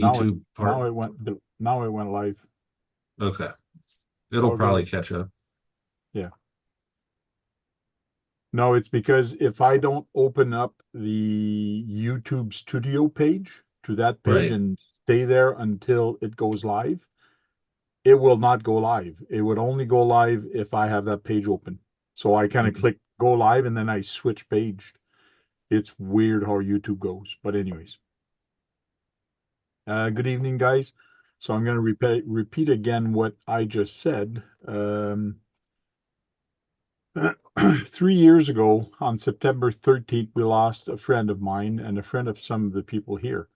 Now it YouTube part. now it went live. Okay. It'll All probably good. catch up. Yeah. No, it's because if I don't open up the YouTube studio page to that page Right. and stay there until it goes live, it will not go live. It would only go live if I have that page open. So I kind of Mhm. click go live and then I switch page. It's weird how YouTube goes. But anyways, good evening, guys. So I'm going to repeat again what I just said. 3 years ago, on September 13th, we lost a friend of mine and a friend of some of the people here,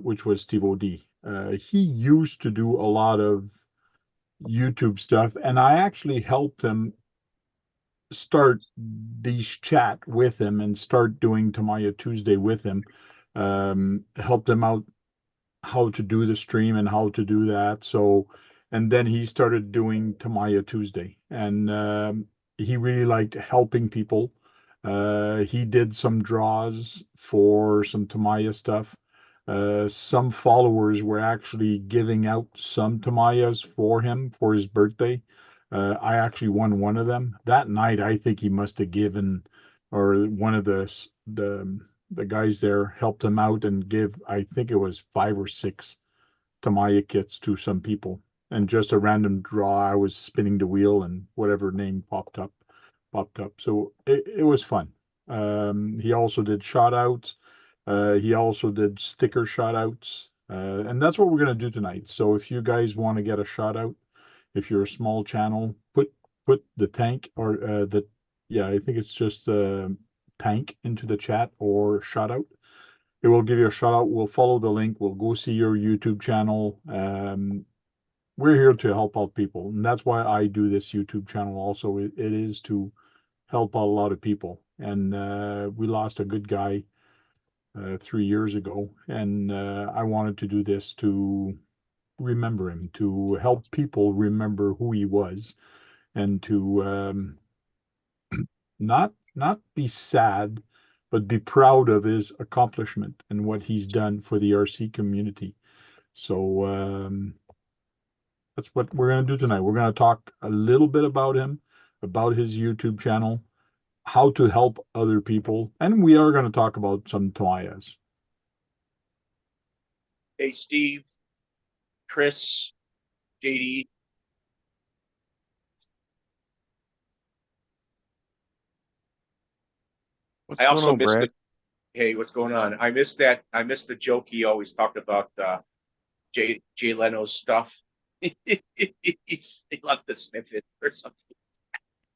which was STEVO D. He used to do a lot of YouTube stuff, and I actually helped him start these chat with him and start doing Tamiya Tuesday with him. Helped him out how to do the stream and how to do that. So, and then he started doing Tamiya Tuesday, and he really liked helping people. He did some draws for some Tamiya stuff. Some followers were actually giving out some Tamayas for him for his birthday. I actually won one of them that night. I think he must have given, or one of the guys there helped him out and give, I think it was 5 or 6 Tamiya kits to some people. And just a random draw, I was spinning the wheel and whatever name popped up. So it was fun. He also did shout outs. He also did sticker shout outs. And that's what we're going to do tonight. So if you guys want to get a shout out, if you're a small channel, put the tank or yeah, I think it's just tank into the chat or shout out. It will give you a shout out. We'll follow the link. We'll go see your YouTube channel. We're here to help out people, and that's why I do this YouTube channel. Also, it is to help out a lot of people. And we lost a good guy 3 years ago, and I wanted to do this to remember him, to help people remember who he was, and to not be sad, but be proud of his accomplishment and what he's done for the RC community. So that's what we're going to do tonight. We're going to talk a little bit about him, about his YouTube channel, how to help other people, and we are going to talk about some Tamayas. Hey, Steve, Chris, JD. What's I going also on, missed Brad? the. Hey, what's going on? I missed that. I missed the joke he always talked about Jay Leno's stuff. He loved to sniff it or something.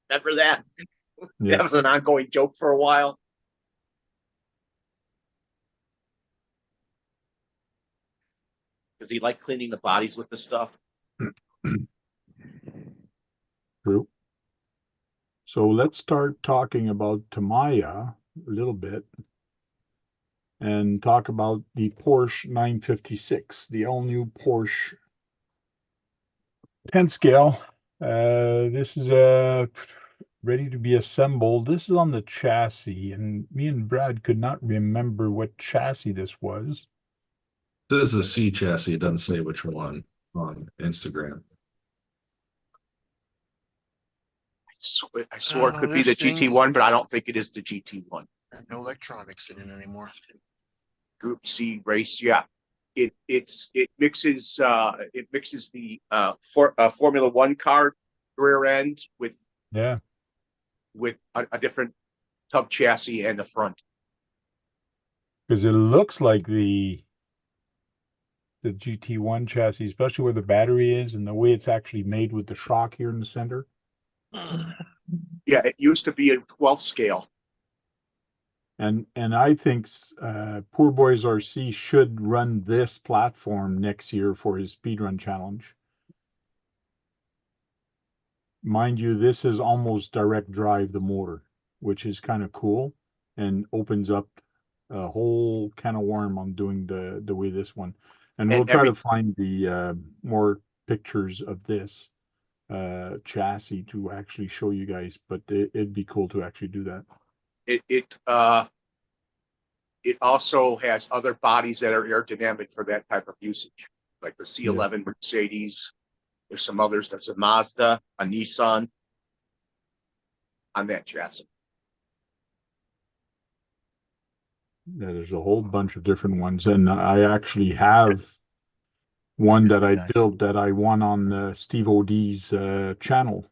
Remember that? Yeah. That was an ongoing joke for a while. Does he like cleaning the bodies with the stuff? True. So let's start talking about Tamiya a little bit and talk about the Porsche 956, the all-new Porsche 10 scale. This is ready to be assembled. This is on the chassis, and me and Brad could not remember what chassis this was. This is a C chassis. It doesn't say which one on Instagram. I swore it could be the This thing's GT1, but I don't think it is the GT1. no electronics in it anymore. Group C race, yeah. It mixes the Formula One car rear end Yeah, with a different tub chassis and the front. because it looks like the GT1 chassis, especially where the battery is and the way it's actually made with the shock here in the center. Yeah, it used to be a 12th scale. And I think Poor Boys RC should run this platform next year for his speedrun challenge. Mind you, this is almost direct drive the motor, which is kind of cool and opens up a whole can of worm on doing the way this one. And we'll And try to find the more pictures of this chassis to actually show you guys, but it'd be cool to actually do that. it it also has other bodies that are aerodynamic for that type of usage, like the C11 Mercedes. There's some others. There's a Mazda, a Nissan on that chassis. Yeah, there's a whole bunch of different ones, and I actually have one that I Nice. built that I won on STEVO D's channel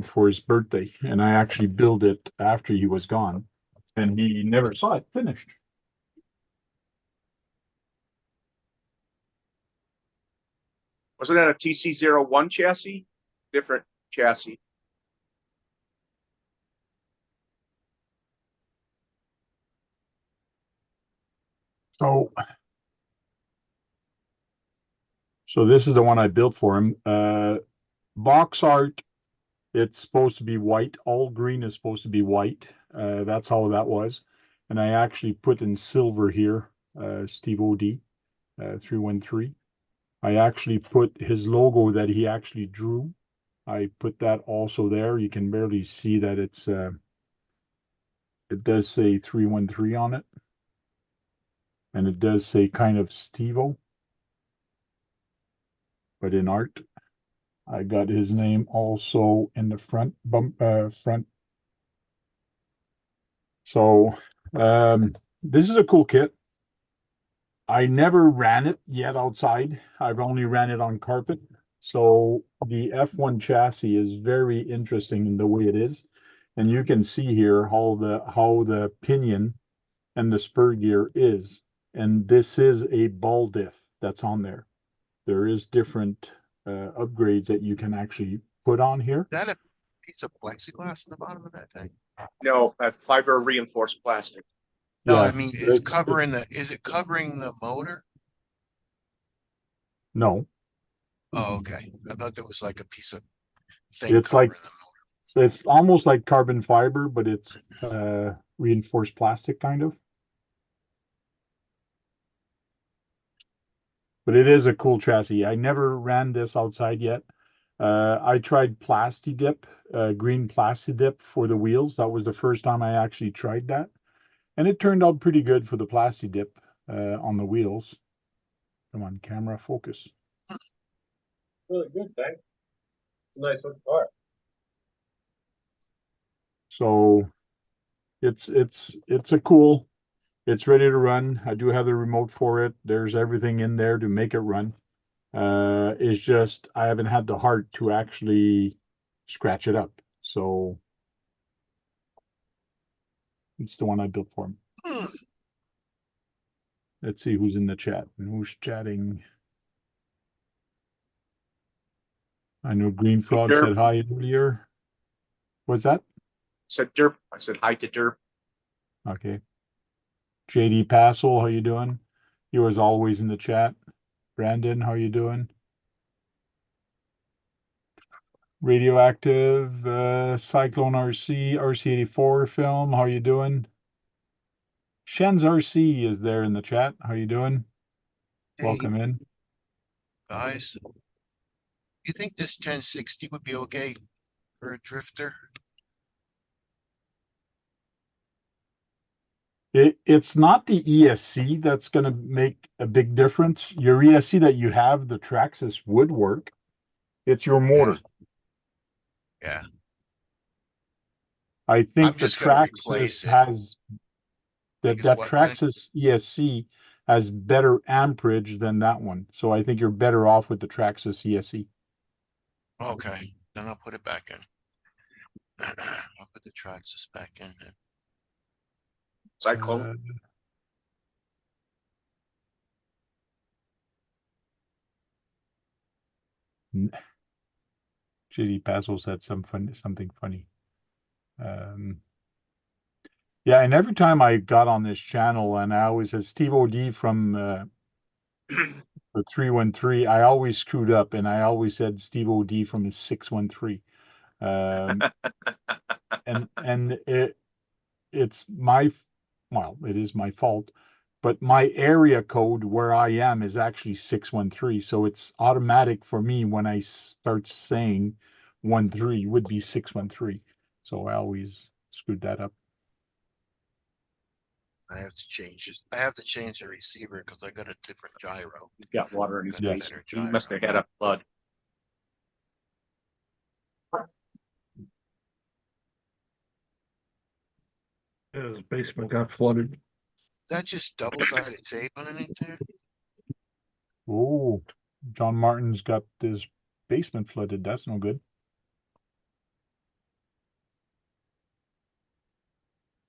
for his birthday, and I actually built it after he was gone, and he never saw it finished. Wasn't that a TC01 chassis? Different chassis. So this is the one I built for him. Box art, it's supposed to be white. All green is supposed to be white. That's how that was. And I actually put in silver here, STEVO D 313. I actually put his logo that he actually drew. I put that also there. You can barely see that it does say 313 on it. And it does say kind of STEVO, but in art. I got his name also in the front front. So this is a cool kit. I never ran it yet outside. I've only ran it on carpet. So the F1 chassis is very interesting in the way it is. And you can see here how the pinion and the spur gear is. And this is a ball diff that's on there. There is different upgrades that you can actually put on here. Is that a piece of plexiglass in the bottom of that thing? No, fiber reinforced plastic. No, Yeah, I mean, is it covering the motor? no, Oh, okay. I thought there was like a piece of thing it's covering like the motor. it's almost like carbon fiber, but it's reinforced plastic kind of. But it is a cool chassis. I never ran this outside yet. I tried Plastidip, green Plastidip for the wheels. That was the first time I actually tried that. And it turned out pretty good for the Plastidip on the wheels. Come on, camera, focus. Really good, thanks. Nice looking car. So it's a cool, it's ready to run. I do have the remote for it. There's everything in there to make it run. It's just I haven't had the heart to actually scratch it up. So it's the one I built for him. Let's see who's in the chat and who's chatting. I know Green Frog Derp. said hi earlier. What's that? Said Derp. I said hi to Derp. Okay. JD Passel, how you doing? He was always in the chat. Brandon, how you doing? Radioactive, Cyclone RC, RC84 film, how you doing? Shen's RC is there in the chat. How you doing? Hey, Welcome in. guys. You think this 1060 would be okay for a drifter? It's not the ESC that's going to make a big difference. Your ESC that you have, the Traxxas would work. It's your motor. Yeah. I think I'm the just gonna replace Traxxas it. has that Because what then? Traxxas ESC has better amperage than that one. So I think you're better off with the Traxxas ESC. Okay, then I'll put it back in. I'll put the Traxxas back in then. Cyclone. JD Pazzle said something funny. Yeah, and every time I got on this channel, and I always said STEVO D from the 313, I always screwed up, and I always said STEVO D from the 613. And it's my, well, it is my fault, but my area code where I am is actually 613, so it's automatic for me when I start saying 13 would be 613. So I always screwed that up. I have to change it. I have to change the receiver because I got a different gyro. He's got water in his Got a face. better He gyro. must have had a flood. Yeah, his basement got flooded. Is that just double-sided tape underneath there? Oh, John Martin's got his basement flooded. That's no good.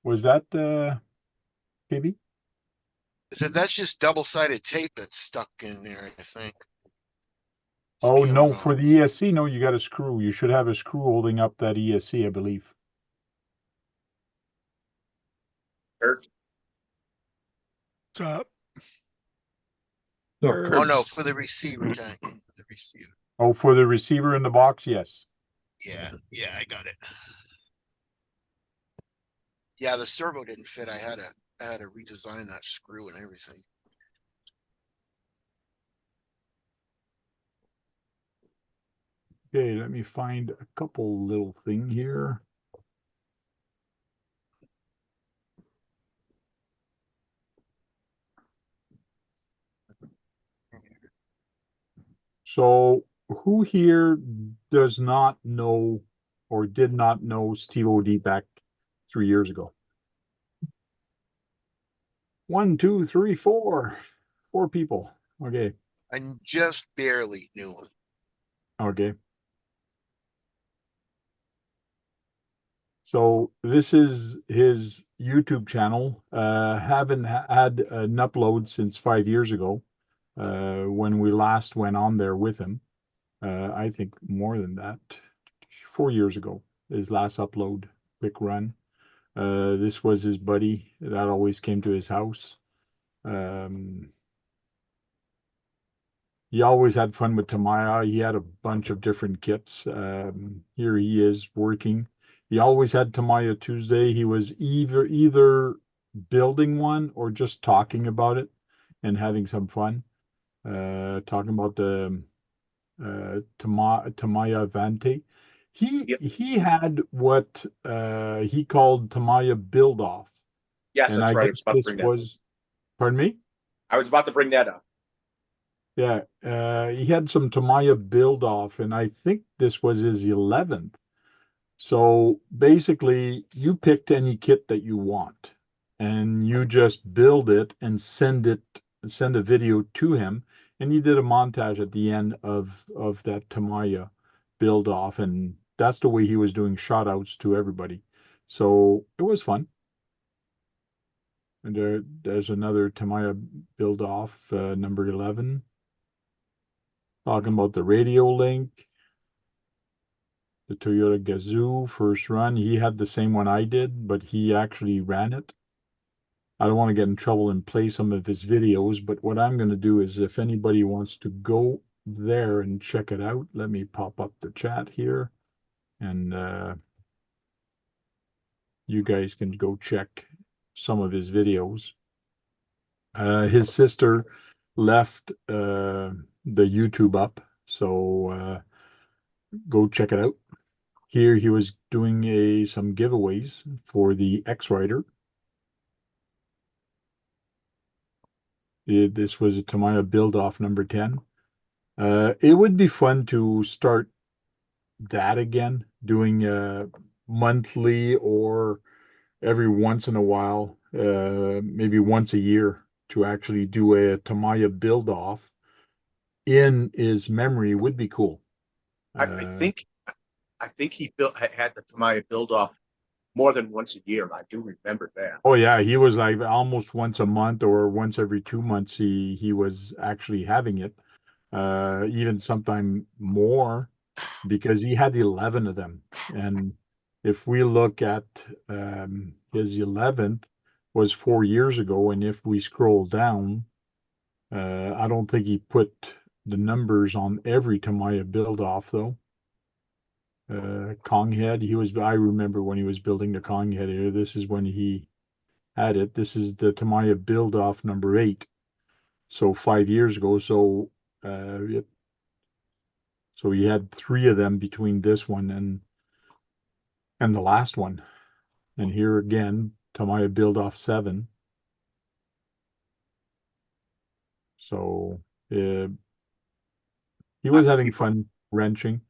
Was that KB? I said that's just double-sided tape that's stuck in there, I think. It's Oh no, peeling for off. the ESC, no, you got a screw. You should have a screw holding up that ESC, I believe. Hurt. What's up? Oh no, for the receiver tank. For the receiver. Oh, for the receiver in the box, yes. Yeah, I got it. Yeah, the servo didn't fit. I had to redesign that screw and everything. Okay, let me find a couple little thing here. So who here does not know or did not know STEVO D back 3 years ago? 1, 2, 3, 4. 4 people. Okay. I just barely knew him. Okay. So this is his YouTube channel. Haven't had an upload since 5 years ago, when we last went on there with him. I think more than that. 4 years ago, his last upload, quick run. This was his buddy that always came to his house. He always had fun with Tamiya. He had a bunch of different kits. Here he is working. He always had Tamiya Tuesday. He was either building one or just talking about it and having some fun. Talking about the Tamiya Vante. Yep. He had what he called Tamiya build off. Yes, And that's I right. I was guess about to this bring that. was, pardon me? I was about to bring that up. Yeah, he had some Tamiya build off, and I think this was his 11th. So basically, you picked any kit that you want, and you just build it and send a video to him, and he did a montage at the end of that Tamiya build off, and that's the way he was doing shout outs to everybody. So it was fun. And there's another Tamiya build off, number 11. Talking about the radio link, the Toyota Gazoo first run. He had the same one I did, but he actually ran it. I don't want to get in trouble and play some of his videos, but what I'm going to do is if anybody wants to go there and check it out, let me pop up the chat here, and you guys can go check some of his videos. His sister left the YouTube up, so go check it out. Here he was doing some giveaways for the X-Rider. This was a Tamiya build-off number 10. It would be fun to start that again, doing monthly or every once in a while, maybe once a year, to actually do a Tamiya build-off in his memory would be cool. I think he had the Tamiya build off more than once a year. I do remember that. Oh yeah, he was like almost once a month or once every 2 months. He was actually having it, even sometime more, because he had 11 of them. And if we look at his 11th was 4 years ago, and if we scroll down, I don't think he put the numbers on every Tamiya build off though. Konghead, I remember when he was building the Konghead here. This is when he had it. This is the Tamiya build off number 8. So 5 years ago. So so he had 3 of them between this one and the last one. And here again, Tamiya build off 7. So he was having fun wrenching.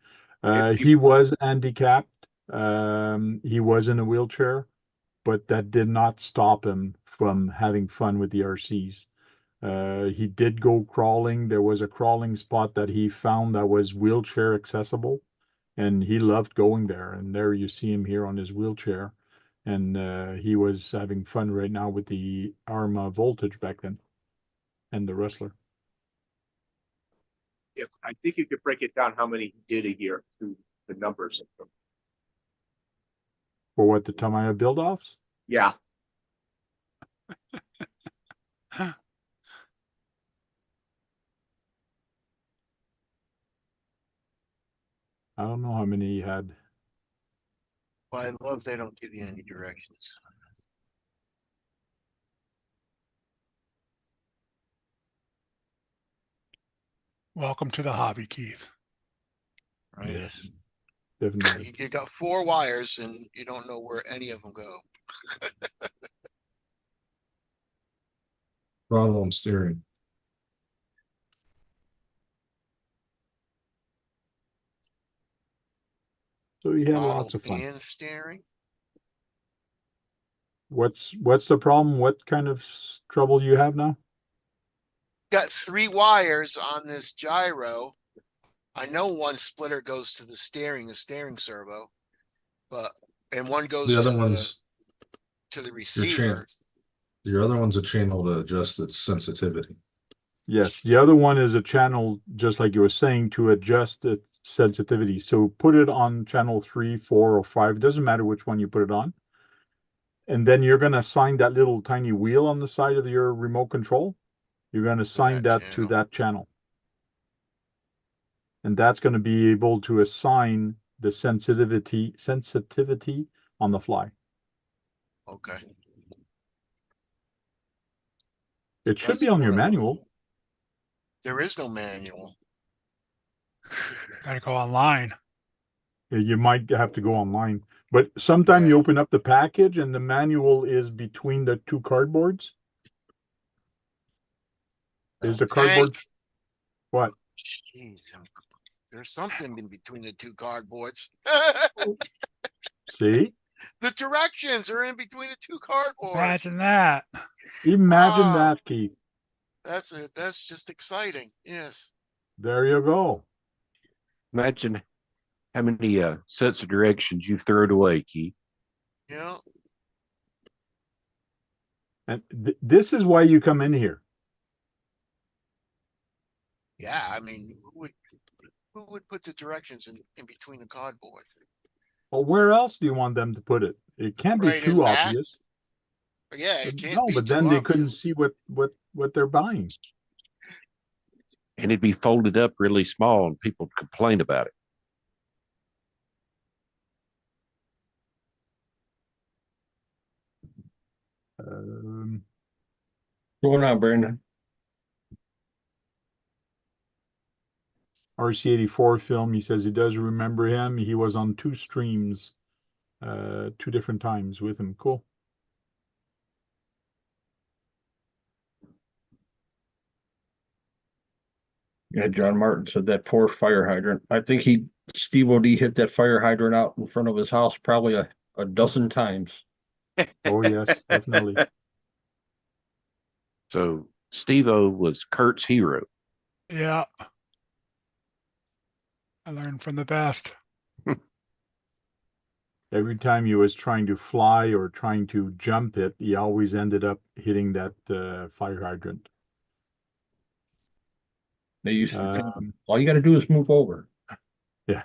He was handicapped. He was in a wheelchair, but that did not stop him from having fun with the RCs. He did go crawling. There was a crawling spot that he found that was wheelchair accessible, and he loved going there. And there you see him here on his wheelchair. And he was having fun right now with the Arma Voltage back then and the Wrestler. If I think you could break it down how many he did a year through the numbers of them. For what, the Tamiya build-offs? Yeah. I don't know how many he had. But I love they don't give you any directions. Welcome to the hobby, Keith. Right? Yes, definitely. You got 4 wires and you don't know where any of them go. throttle and steering. So he had Throttle lots of fun. and steering. What's the problem? What kind of trouble you have now? Got 3 wires on this gyro. I know one splitter goes to the steering servo, and one goes The to other one's the your receiver. chain. Your other one's a channel to adjust its sensitivity. Yes, the other one is a channel, just like you were saying, to adjust its sensitivity. So put it on channel 3, 4, or 5. Doesn't matter which one you put it on. And then you're going to assign that little tiny wheel on the side of your remote control. You're going to assign that to that channel. And that's going to be able to assign the sensitivity on the fly. Okay. It should That's be on your one of them. manual. There is no manual. Gotta go online. You might have to go online, but sometime you open up the package and the manual is between the 2 cardboards. Is the cardboard? What? Jeez, there's something in between the 2 cardboards. See? The directions are in between the 2 cardboards. Imagine that. Imagine that, Keith. That's it. That's just exciting. Yes. There you go. Imagine how many sets of directions you've thrown away, Keith. Yeah. And this is why you come in here. Yeah. I mean, who would put the directions in between the cardboard? Well, where else do you want them to put it? It can't be Right in too that? obvious. Yeah, it can't No, be but too then they couldn't obvious. see what they're buying. And it'd be folded up really small and people would complain about it. Going on, Brandon? RC84 film, he says he does remember him. He was on 2 streams, 2 different times with him. Cool. Yeah, John Martin said that poor fire hydrant. I think STEVO D hit that fire hydrant out in front of his house probably a dozen times. Oh, yes, definitely. So Steve-O was Kurt's hero. Yeah. I learned from the best. Every time he was trying to fly or trying to jump it, he always ended up hitting that fire hydrant. They used to think, all you got to do is move over. Yeah.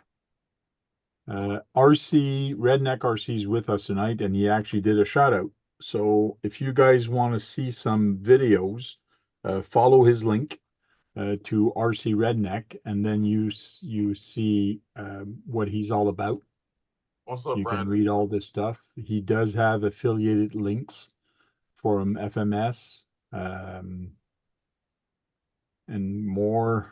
RC, Redneck RC is with us tonight, and he actually did a shout out. So if you guys want to see some videos, follow his link to RC Redneck, and then you see what he's all about. What's up, You Brandon? can read all this stuff. He does have affiliated links from FMS and more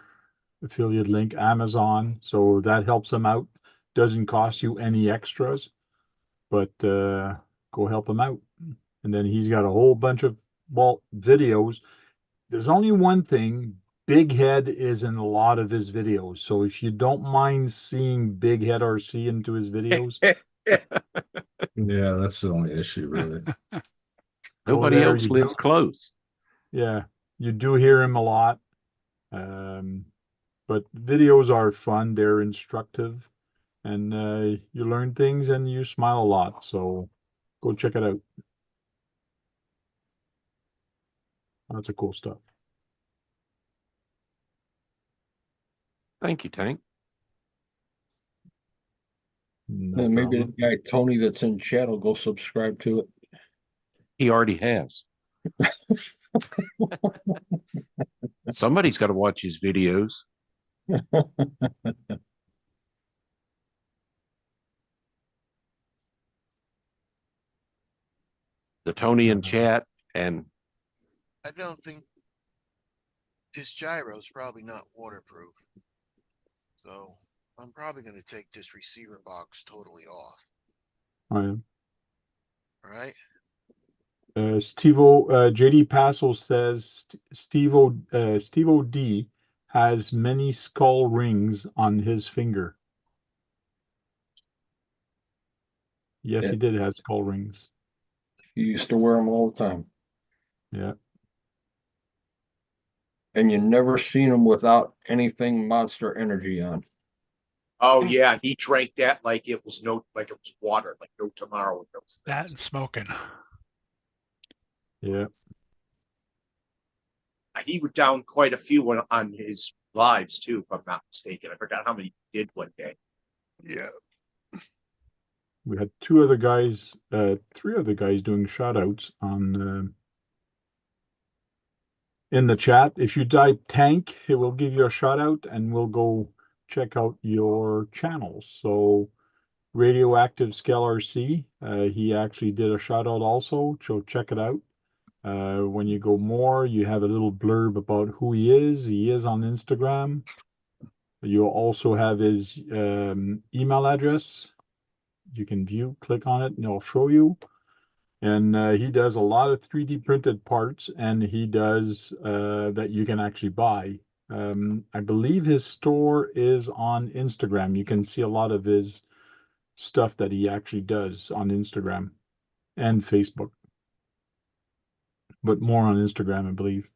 affiliate link, Amazon. So that helps him out. Doesn't cost you any extras, but go help him out. And then he's got a whole bunch of videos. there's only one thing. Big Head is in a lot of his videos. So if you don't mind seeing Big Head RC into his videos, Yeah, that's the only issue, really. go Nobody there. else You lives do, close. yeah, you do hear him a lot. But videos are fun. They're instructive, and you learn things and you smile a lot. So go check it out. Lots of cool stuff. Thank you, Tank. No And maybe problem. the guy Tony that's in chat will go subscribe to it. He already has. Somebody's got to watch his videos. The Tony in chat, and I don't think this gyro's probably not waterproof. So I'm probably going to take this receiver box totally off. I am. All right. JD Passel says Stevo D has many skull rings on his finger. Yes, Yeah. he did have skull rings. He used to wear them all the time. Yeah. And you never seen him without anything Monster Energy on. Oh yeah, he drank that like it was water, like no tomorrow with those That things. and smoking. Yeah. He would down quite a few on his lives too, if I'm not mistaken. I forgot how many he did one day. Yeah. We had three other guys doing shout outs on in the chat. If you type Tank, it will give you a shout out and we'll go check out your channels. So Radioactive Scale RC, he actually did a shout out also, so check it out. When you go more, you have a little blurb about who he is. He is on Instagram. You'll also have his email address. You can click on it, and it'll show you. And he does a lot of 3D printed parts, and he does that you can actually buy. I believe his store is on Instagram. You can see a lot of his stuff that he actually does on Instagram and Facebook, but more on Instagram, I believe.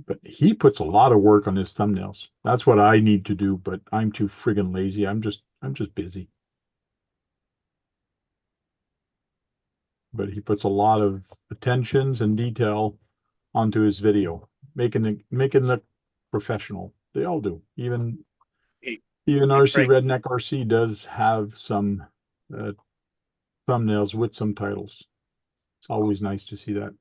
But he puts a lot of work on his thumbnails. That's what I need to do, but I'm too friggin' lazy. I'm just busy. But he puts a lot of attentions and detail onto his video, making it look professional. They all do. Even RC Frank, Redneck RC does have some thumbnails with some titles. It's always nice to see that.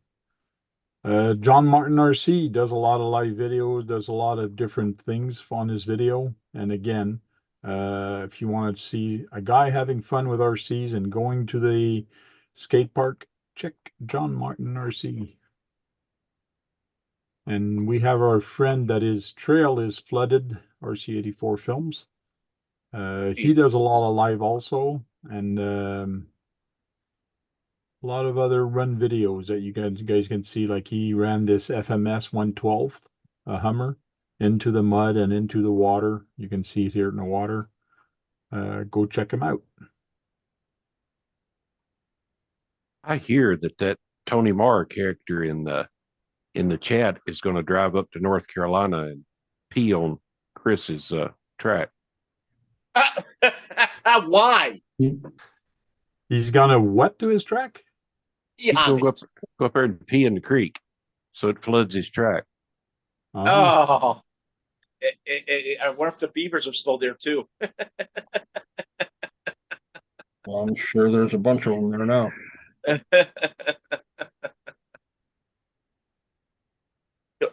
John Martin RC does a lot of live videos, does a lot of different things on his video. And again, if you want to see a guy having fun with RCs and going to the skate park, check John Martin RC. And we have our friend that his trail is flooded, RC84 Films. He does a lot of live also, and a lot of other run videos that you guys can see. Like he ran this FMS 112, a Hummer, into the mud and into the water. You can see it here in the water. Go check him out. I hear that Tony Marr character in the chat is going to drive up to North Carolina and pee on Chris's track. Why? He's gonna what to his track? He's Yeah. going to go up there and pee in the creek, so it floods his track. Oh. I wonder if the beavers are still there too. Well, I'm sure there's a bunch of them there now.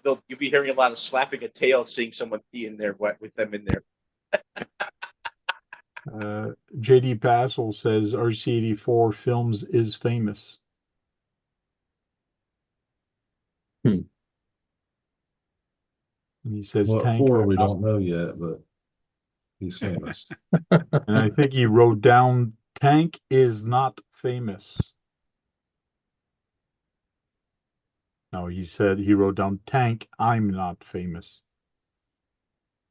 You'll be hearing a lot of slapping a tail, seeing someone pee in there with them in there. JD Passel says RC84 Films is famous. And he says What Tank. for, we don't know yet, but he's famous. And I think he wrote down Tank is not famous. No, he said he wrote down tank. I'm not famous.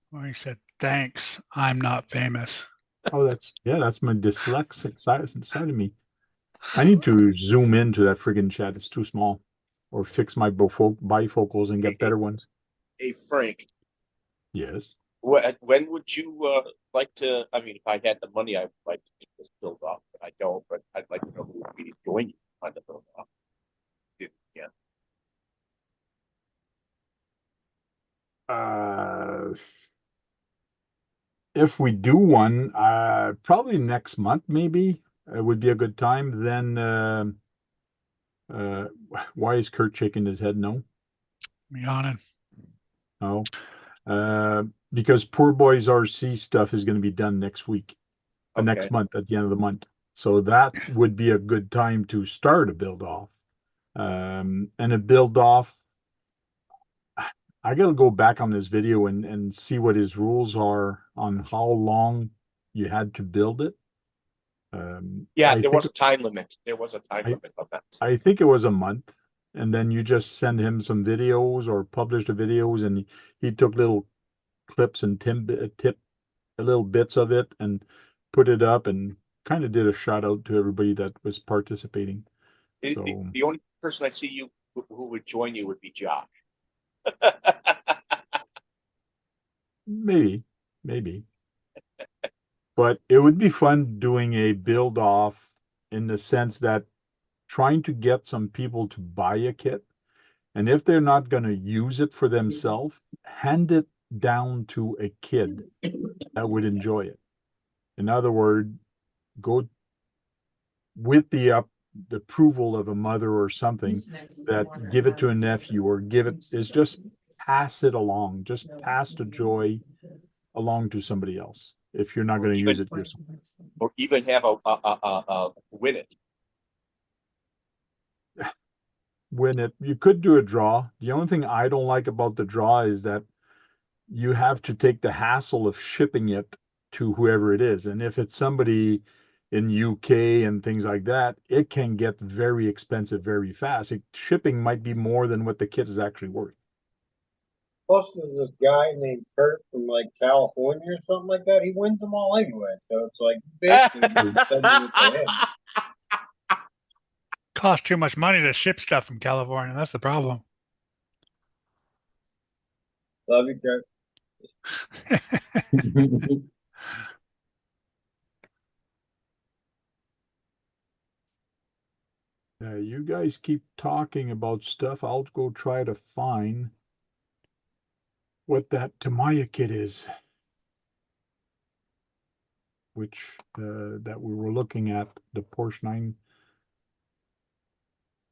Well, he said, thanks, I'm not famous. Oh, that's my dyslexic side of me. I need to zoom into that friggin' chat. It's too small. Or fix my bifocals and get better ones. Hey, Frank, Yes. when would you like to? I mean, if I had the money, I'd like to get this build off. But I don't. But I'd like to know who would be joining you on the build off. Yeah. If we do one, probably next month, maybe would be a good time. Then, why is Kurt shaking his head? No, I'm yawning. no, because Poor Boys RC stuff is going to be done next week, next Okay. month at the end of the month. So that would be a good time to start a build off. And a build off, I gotta go back on this video and see what his rules are on how long you had to build it. Yeah, I there think was a time limit. There was a time I, limit on that. I think it was a month, and then you just send him some videos or publish the videos, and he took little clips and tip little bits of it and put it up and kind of did a shout out to everybody that was participating. So The only person I see you who would join you would be Josh. maybe, but it would be fun doing a build off in the sense that trying to get some people to buy a kit. And if they're not going to use it for themselves, hand it down to a kid that would enjoy it. In other words, go with the approval of a mother or something, that give it to a nephew or is just pass it along, just pass the joy along to somebody else if you're not going to use it yourself. Or even have a win it. Win it. You could do a draw. The only thing I don't like about the draw is that you have to take the hassle of shipping it to whoever it is. And if it's somebody in UK and things like that, it can get very expensive very fast. Shipping might be more than what the kit is actually worth. Plus, there's this guy named Kurt from like California or something like that. He wins them all anyway. So it's like basically sending it to him. Costs too much money to ship stuff from California. That's the problem. Love you, Kurt. You guys keep talking about stuff. I'll go try to find what that Tamiya kit is, which that we were looking at, the Porsche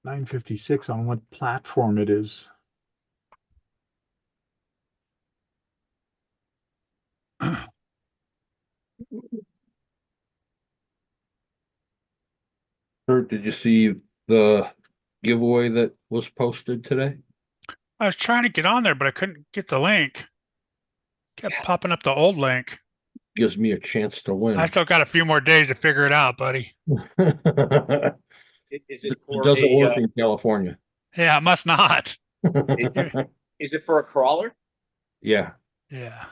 956, on what platform it is. Kurt, did you see the giveaway that was posted today? I was trying to get on there, but I couldn't get the link. Kept popping up the old link. Gives me a chance to win. I still got a few more days to figure it out, buddy. It Is it for doesn't work in California. Yeah, it must not. is it for a crawler? Yeah. Yeah.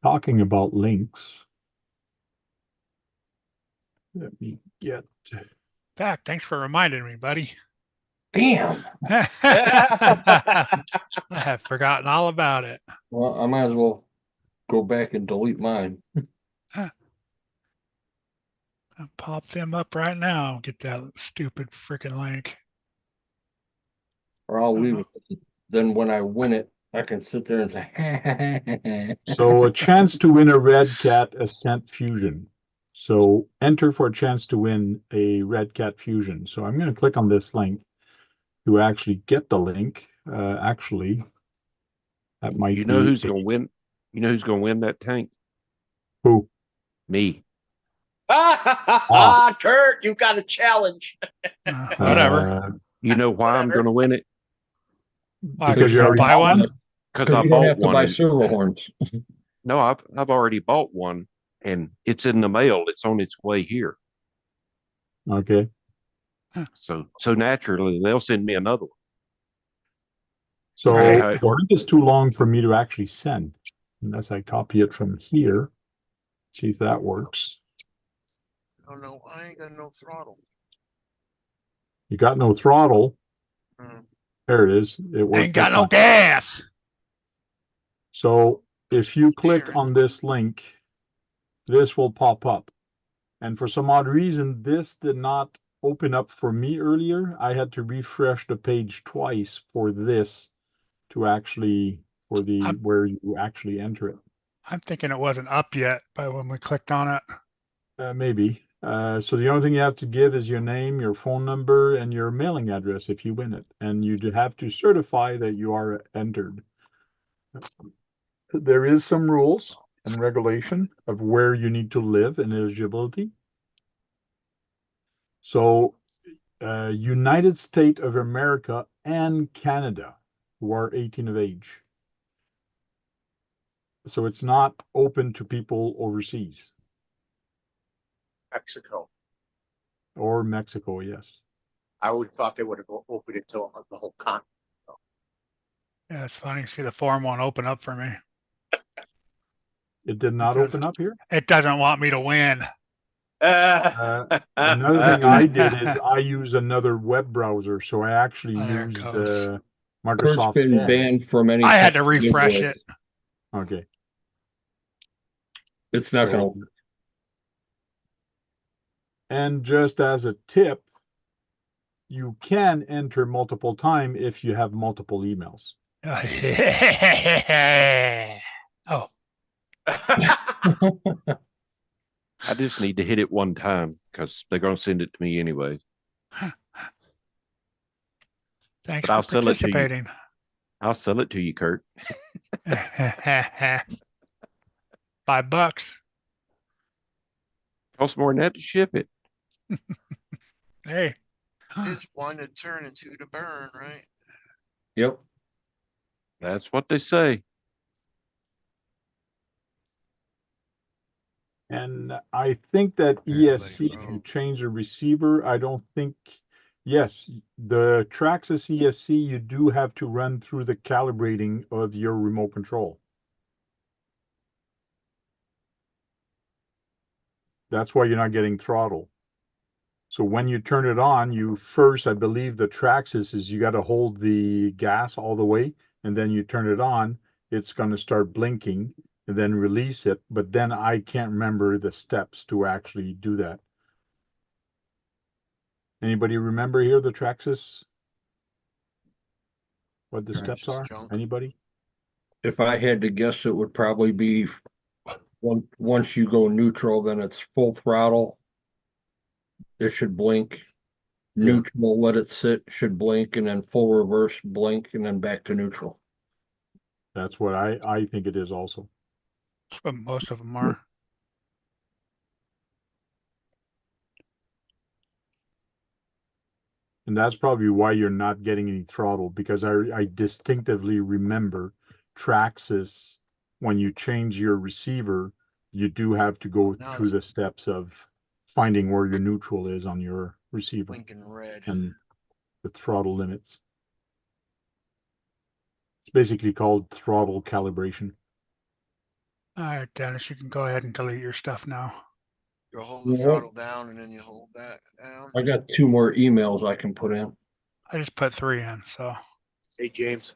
Talking about links. Let me get. Back. Thanks for reminding me, buddy. Damn. I have forgotten all about it. Well, I might as well go back and delete mine. I'll pop them up right now. Get that stupid freaking link. Or I'll leave it. Then when I win it, I can sit there and say, So a chance to win a Red Cat Ascent Fusion. So enter for a chance to win a Red Cat Fusion. So I'm going to click on this link to actually get the link. Actually, that might You know be who's going to win? You know who's going to win that tank? who? Me. Kurt, you got a challenge. Whatever. You know why I'm going to win it? Why, because you gonna already buy bought one? Because you I don't bought have to buy one. servo horns. No, I've already bought one, and it's in the mail. It's on its way here. Okay. So naturally they'll send me another one. So Right. the link is too long for me to actually send, unless I copy it from here. See if that works. Oh no, I ain't got no throttle. You got no throttle. Mm. There it is. It worked Ain't got this no time. gas. So if you click Sharon. on this link, this will pop up. And for some odd reason, this did not open up for me earlier. I had to refresh the page twice for this to actually, for the, I'm- where you actually enter it. I'm thinking it wasn't up yet by when we clicked on it. Maybe. So the only thing you have to give is your name, your phone number, and your mailing address if you win it. And you do have to certify that you are entered. There is some rules and regulation of where you need to live and eligibility. So United States of America and Canada who are 18 of age. So it's not open to people overseas Mexico. or Mexico, yes. I would have thought they would have opened it to the whole continent. Yeah, it's funny. See, the form won't open up for me. It did not doesn't. open up here. It doesn't want me to win. Another thing I did is I use another web browser. So I actually Oh, there it used goes. Kurt's Microsoft been Edge. banned from any. I had to type of refresh Android. it. Okay. It's not gonna. So, and just as a tip, you can enter multiple times if you have multiple emails. Oh, I just need to hit it one time because they're going to send it to me anyways. thanks But I'll for sell it to you. participating. I'll sell it to you, Kurt. $5. Costs more than that to ship it. Hey. It's one to turn and two to burn, right? Yep. That's what they say. And I think that Everybody ESC, if you wrote. change the receiver, I don't think, yes, the Traxxas ESC, you do have to run through the calibrating of your remote control. That's why you're not getting throttle. So when you turn it on, you first, I believe the Traxxas is you got to hold the gas all the way, and then you turn it on, it's going to start blinking and then release it. But then I can't remember the steps to actually do that. Anybody remember here the Traxxas? What the steps Traxxas are? junk. Anybody? If I had to guess, it would probably be once you go neutral, then it's full throttle. It should blink. Yeah. Neutral, let it sit, should blink, and then full reverse, blink, and then back to neutral. That's what I think it is also. That's what most of them are. And that's probably why you're not getting any throttle, because I distinctively remember Traxxas, when you change your receiver, you do have to go Now through it's the steps of finding where your neutral is on your receiver blinking red. and the throttle limits. It's basically called throttle calibration. All right, Dennis, you can go ahead and delete your stuff now. You hold the Yeah. throttle down and then you hold that down. I got 2 more emails I can put in. I just put 3 in, so Hey, James.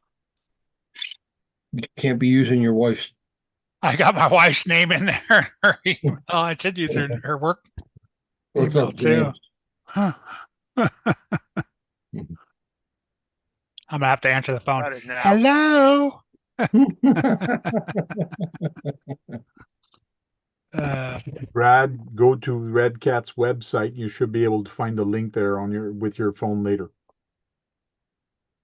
You can't be using your wife's. I got my wife's name in there. Her email. I should use her work What's email up, too. James? Huh. I'm gonna have to answer the phone. Got it now. Hello. Brad, go to Red Cat's website. You should be able to find the link there on with your phone later.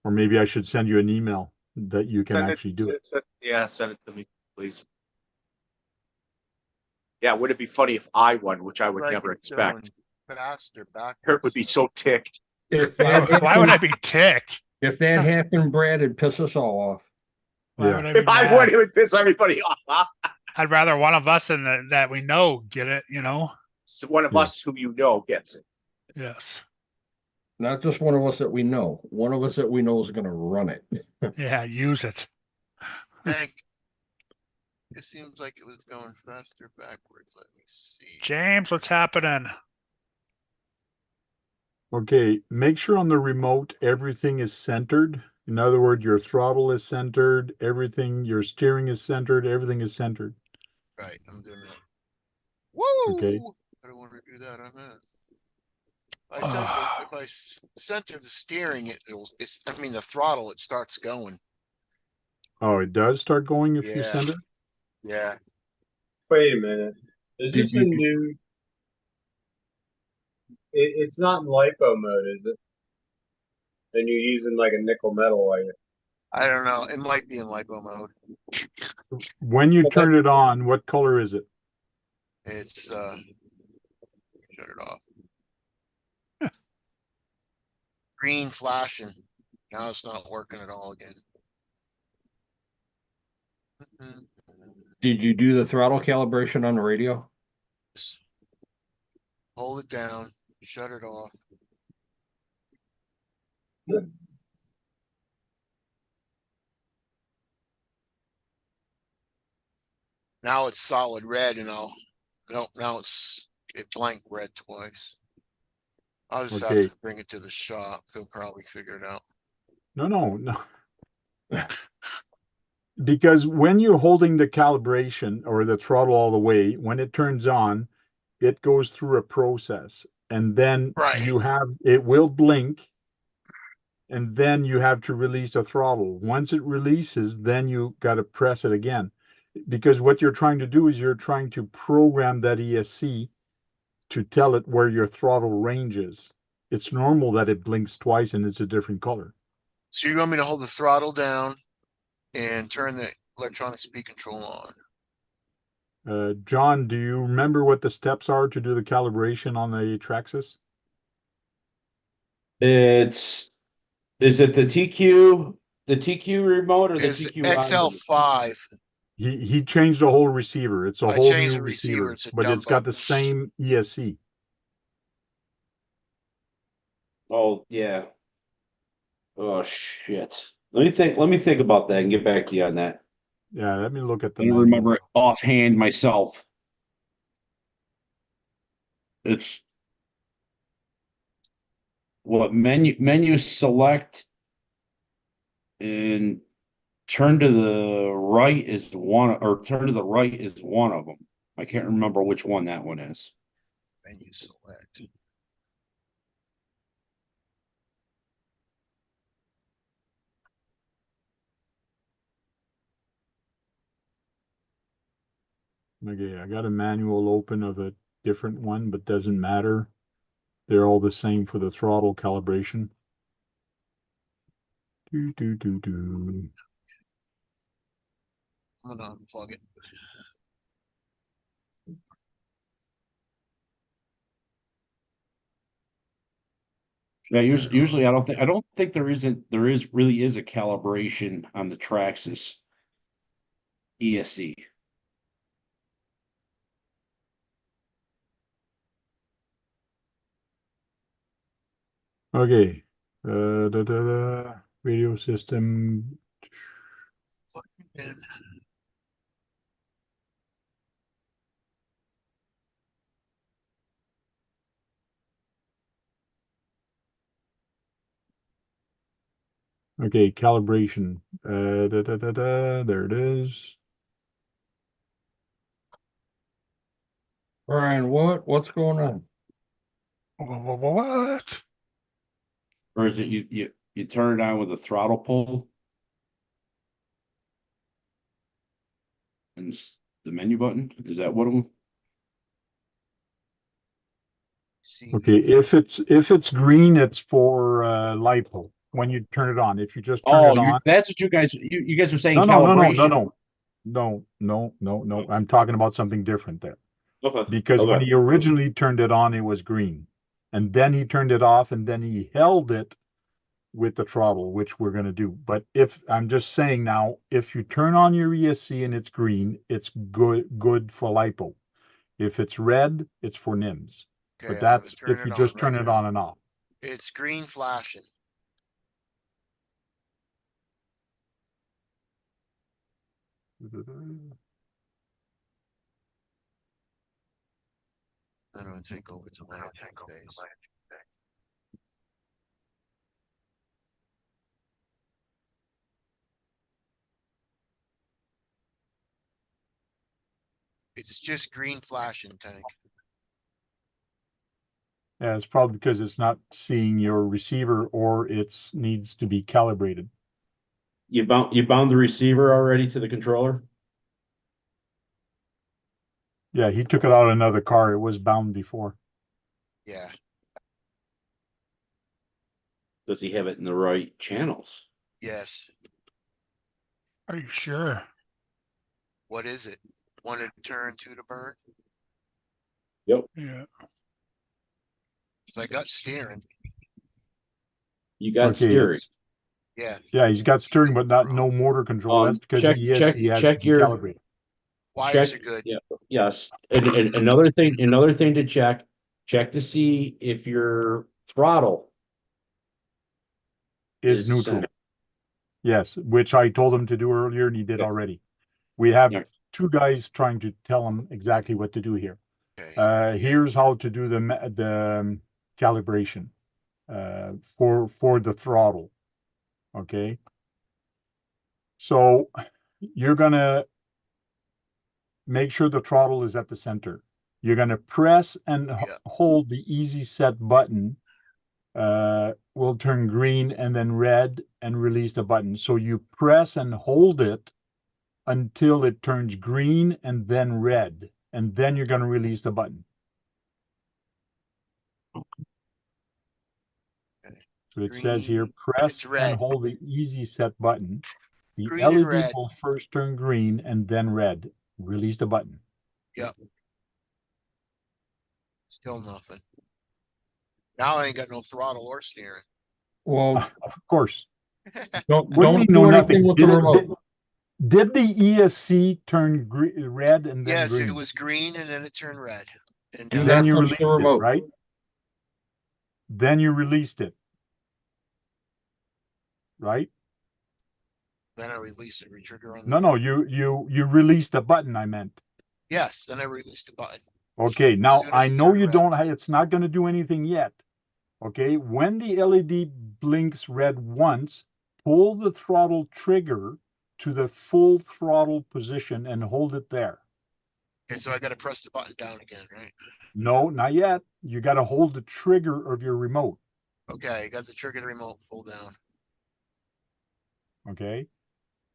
Or maybe I should send you an email that you can actually do it. Yeah, send it to me, please. Yeah, would it be funny if I won, which I would Like never it's expect? going Faster backwards. Kurt would be so ticked. If why, that why would I happened, be ticked? if that happened, Brad, it'd piss us all off. Why Yeah. would I be If I mad? won, it would piss everybody off. Huh? I'd rather one of us that we know get it, you know. So one of Yeah. us who you know gets it. Yes. Not just one of us that we know. One of us that we know is going to run it. Yeah, use it. Hank, it seems like it was going faster backwards. Let me see. James, what's happening? Okay, make sure on the remote everything is centered. In other words, your throttle is centered, everything, your steering is centered, everything is centered. Right, I'm doing it. Woo! Okay. I don't want to do that. I'm in. If I center the steering, the throttle, it starts going. Oh, it does start going if you Yeah. center? Yeah. Wait a minute. Is Did this a you- new? It's not in lipo mode, is it? Then you're using like a nickel metal, are you? I don't know. It might be in lipo mode. When you turn it on, what color is it? It's shut it off. Green flashing. Now it's not working at all again. Did you do the throttle calibration on the radio? Hold it down. Shut it off. Now it's solid red, and now it blank red twice. I'll just have Okay. to bring it to the shop. They'll probably figure it out. No. Because when you're holding the calibration or the throttle all the way, when it turns on, it goes through a process. And then Right. it will blink, and then you have to release a throttle. Once it releases, then you got to press it again. Because what you're trying to do is you're trying to program that ESC to tell it where your throttle range is. It's normal that it blinks twice and it's a different color. So you want me to hold the throttle down and turn the electronic speed control on? John, do you remember what the steps are to do the calibration on the Traxxas? Is it the TQ remote or the It's TQ onboard? XL5. He changed the whole receiver. It's a I whole changed new the receiver. receiver, It's a but it's got Dumbo. the same ESC. Oh yeah. Oh shit. Let me think about that and get back to you on that. Yeah, let me look at the I don't manual. remember it offhand myself. It's what menu select and turn to the right is one, or turn to the right is one of them. I can't remember which one that one is. Menu select. Okay, I got a manual open of a different one, but doesn't matter. They're all the same for the throttle calibration. I'm gonna unplug it. Yeah, usually I don't think there is really is a calibration on the Traxxas ESC. Okay. Radio system. And Okay, calibration. There it is. Brian, what's going on? What? Or is it you turn it on with a throttle pull and the menu button? Is that what it? see. Okay, if it's green, it's for LiPo when you turn it on. If you just turn it on. That's what you guys are saying No. calibration. No. I'm talking about something different there. Okay. Because when Okay. he originally turned it on, it was green. And then he turned it off and then he held it with the throttle, which we're going to do. But if I'm just saying now, if you turn on your ESC and it's green, it's good for LiPo. If it's red, it's for NIMS. Okay, but I'm gonna that's turn if you it just on turn right it now. on and off. It's green flashing. I'm gonna take over to my base. It's just green flashing, Tank. Yeah, it's probably because it's not seeing your receiver or it needs to be calibrated. You bound the receiver already to the controller? Yeah, he took it out of another car. It was bound before. Yeah, Does he have it in the right channels? yes. Are you sure? What is it? One to turn, two to burn? Yep. Yeah. So I got steering. You got Okay, steering. it's Yeah. yeah, he's got steering, but not no motor control. That's because Check he has check to be your calibrated. Wires check. are good. Yeah. Yes. And another thing to check to see if your throttle Is neutral. center. Yes, which I told him to do earlier, and he did Yeah. already. We have Yeah. two guys trying to tell him exactly what to do here. Okay. Here's how to do the calibration for the throttle. Okay. So you're gonna make sure the throttle is at the center. You're gonna press and hold the easy set button. Will turn green and then red and release the button. So you press and hold it until it turns green and then red, and then you're going to release the button. So it says here, press and hold the easy set button. The Green and LED red. will first turn green and then red. Release the button. Yep. Still nothing. Now I ain't got no throttle or steering. Well, Of course. don't What do you mean, do no, anything nothing? with the remote. Did the ESC turn red and then Yes, green? it was green and then it turned red. And And Do then not you touch released the it, remote. right? Then you released it, right? then I released the retrigger on the. No, you released the button, I meant. Yes, then I released the button. Okay, now soon as I it know turned you red. don't, it's not going to do anything yet. Okay, when the LED blinks red once, pull the throttle trigger to the full throttle position and hold it there. Okay, so I gotta press the button down again, right? No, not yet. You got to hold the trigger of your remote. Okay, got the trigger remote full down. Okay.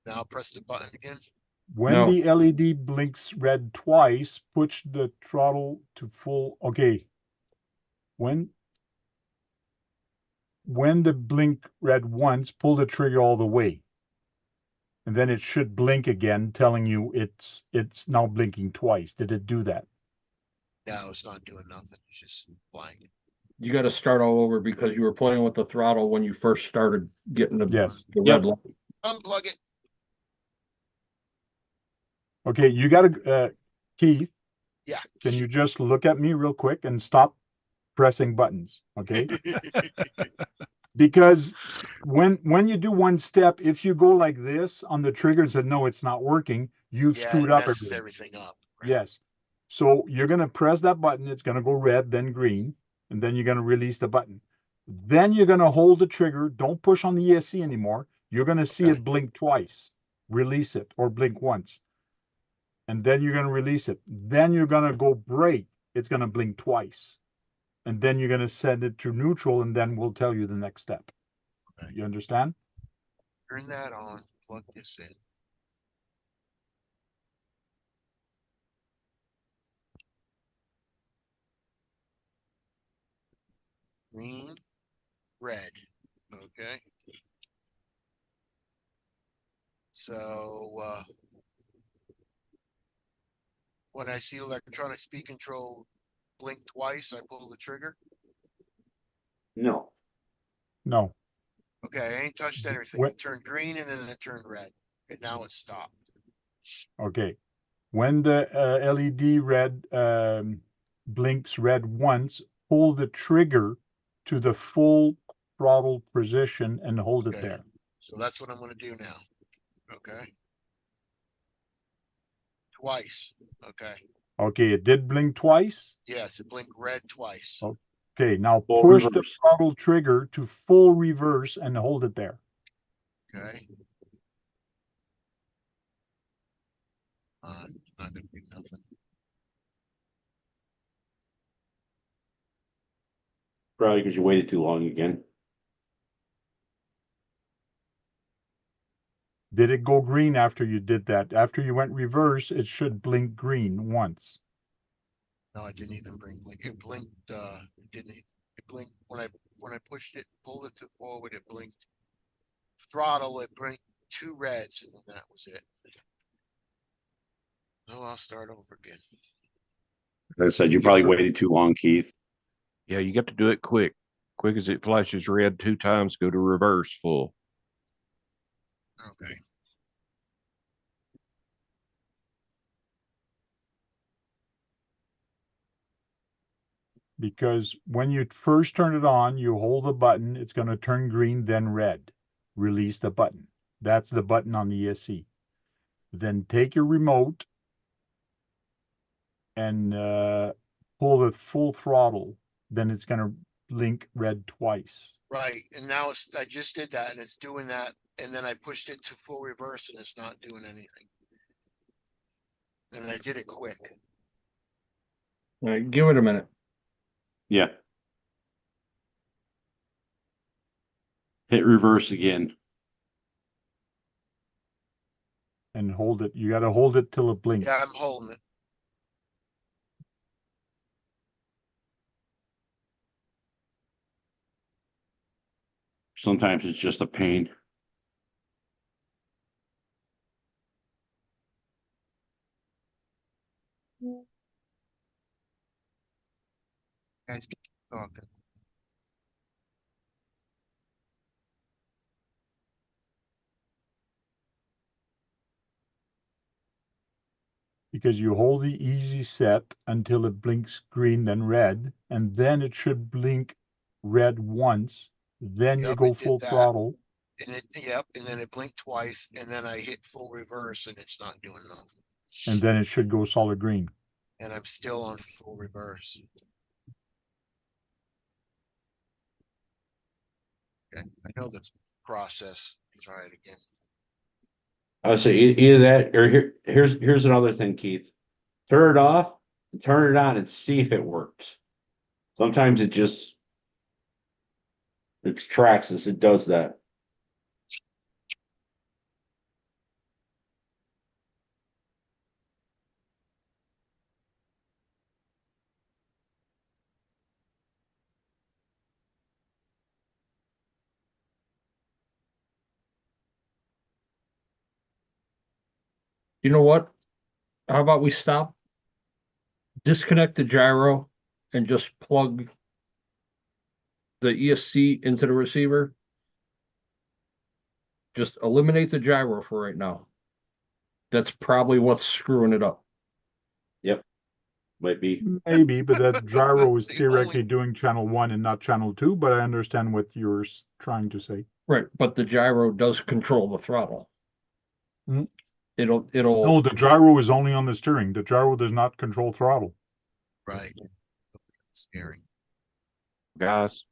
Now press the button again. When No. the LED blinks red twice, push the throttle to full. Okay. When the blink red once, pull the trigger all the way. And then it should blink again, telling you it's now blinking twice. Did it do that? No, it's not doing nothing. It's just blank. You got to start all over because you were playing with the throttle when you first started getting the, Yes. the red light. Unplug it. Okay, you got to, Keith. Yeah. Can you just look at me real quick and stop pressing buttons? Okay. Because when you do one step, if you go like this on the trigger and said, no, it's not working, you've Yeah, screwed it up messes everything. everything up. Right? Yes. So you're going to press that button. It's going to go red, then green, and then you're going to release the button. Then you're going to hold the trigger. Don't push on the ESC anymore. You're going to see Okay. it blink twice. Release it or blink once. And then you're going to release it. Then you're going to go brake. It's going to blink twice. And then you're going to send it to neutral, and then we'll tell you the next step. Okay. You understand? Turn that on. Plug this in. Green, red. Okay. So when I see electronic speed control blink twice, I pull the trigger. No. No. Okay, I ain't touched anything. What? It turned green and then it turned red. And now it's stopped. Okay. When the LED red blinks red once, pull the trigger to the full throttle position and hold it Okay. there. So that's what I'm gonna do now. Okay. Twice. Okay. Okay, it did blink twice. Yes, it blinked red twice. Oh. Okay, now Full push the reverse. throttle trigger to full reverse and hold it there. Okay. Not gonna do nothing. Probably because you waited too long again. Did it go green after you did that? After you went reverse, it should blink green once. No, I didn't even blink. It blinked, it didn't, it blinked when I pushed it, pulled it to forward, it blinked. Throttle, it blinked 2 reds and then that was it. Oh, I'll start over again. Like I said, you probably waited too long, Keith. Yeah, you got to do it quick. Quick as it flashes red 2 times, go to reverse full. Okay. Because when you first turn it on, you hold the button, it's going to turn green, then red. Release the button. That's the button on the ESC. Then take your remote and pull the full throttle. Then it's going to blink red twice. Right, and now I just did that and it's doing that, and then I pushed it to full reverse and it's not doing anything. And I did it quick. All right, give it a minute. Yeah. Hit reverse again. And hold it. You got to hold it till it blinks. Yeah, I'm holding it. Sometimes it's just a pain. Guys, keep talking. Because you hold the easy set until it blinks green, then red, and then it should blink red once. Then you Yep, go it did full that. throttle. And and then it blinked twice, and then I hit full reverse and it's not doing nothing. And then it should go solid green. And I'm still on full reverse. Okay, I know this process. Try it again. I would say either that or here's another thing, Keith. Turn it off, and turn it on, and see if it works. Sometimes it tracks us. It does that. You know what? How about we stop? Disconnect the gyro and just plug the ESC into the receiver. Just eliminate the gyro for right now. That's probably what's screwing it up. Yep. Might be. Maybe, but that gyro is That's the only- theoretically doing channel 1 and not channel 2, but I understand what you're trying to say. Right, but the gyro does control the throttle. Mm. It'll No, the gyro is only on the steering. The gyro does not control throttle. Right. Scary. Guys,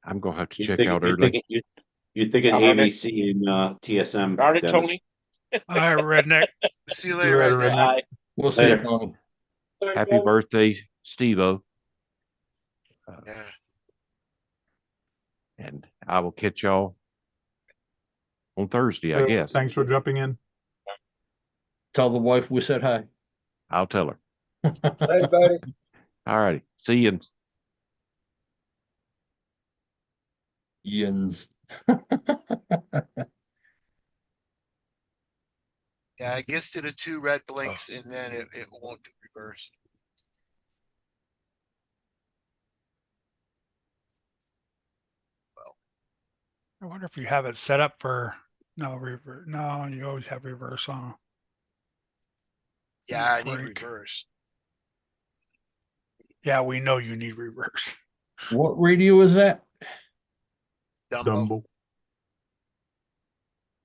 I'm going to have to check You're out early. thinking Darn it. AVC and TSM. Darn it, Dennis. Tony. All right, redneck. See you later, Later, Redneck. Redneck. we'll see. Later. Tony. Happy birthday, Steve-O. Yeah. And I will catch y'all on Thursday, I guess. Thanks for jumping in. Tell the wife we said hi. I'll tell her. Hey, buddy. All righty. See you. Yins. Yeah, I guess to the 2 red blinks and then it won't do reverse. I wonder if you have it set up for no reverse. No, you always have reverse on. Yeah, I need Break. reverse. Yeah, we know you need reverse. What radio is that? Dumbo.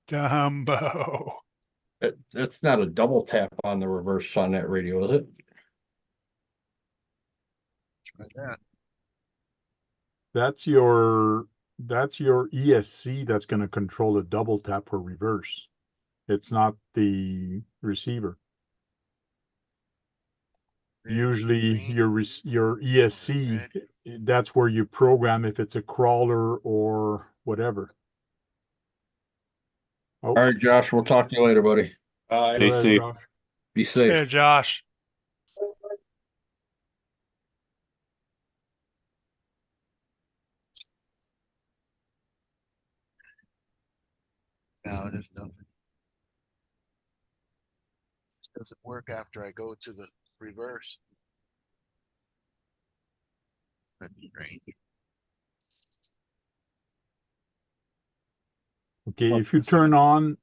Dumbo. That's not a double tap on the reverse on that radio, is it? Try that. That's your ESC that's going to control a double tap for reverse. It's not the receiver. Red, Usually green, your ESC, red. that's where you program if it's a crawler or whatever. Oh, All right, Josh, we'll talk to you later, buddy. go Stay ahead, safe. Josh. Be safe. Hey, Josh. No, there's nothing. This doesn't work after I go to the reverse. That's strange. Okay, Well, if you listen.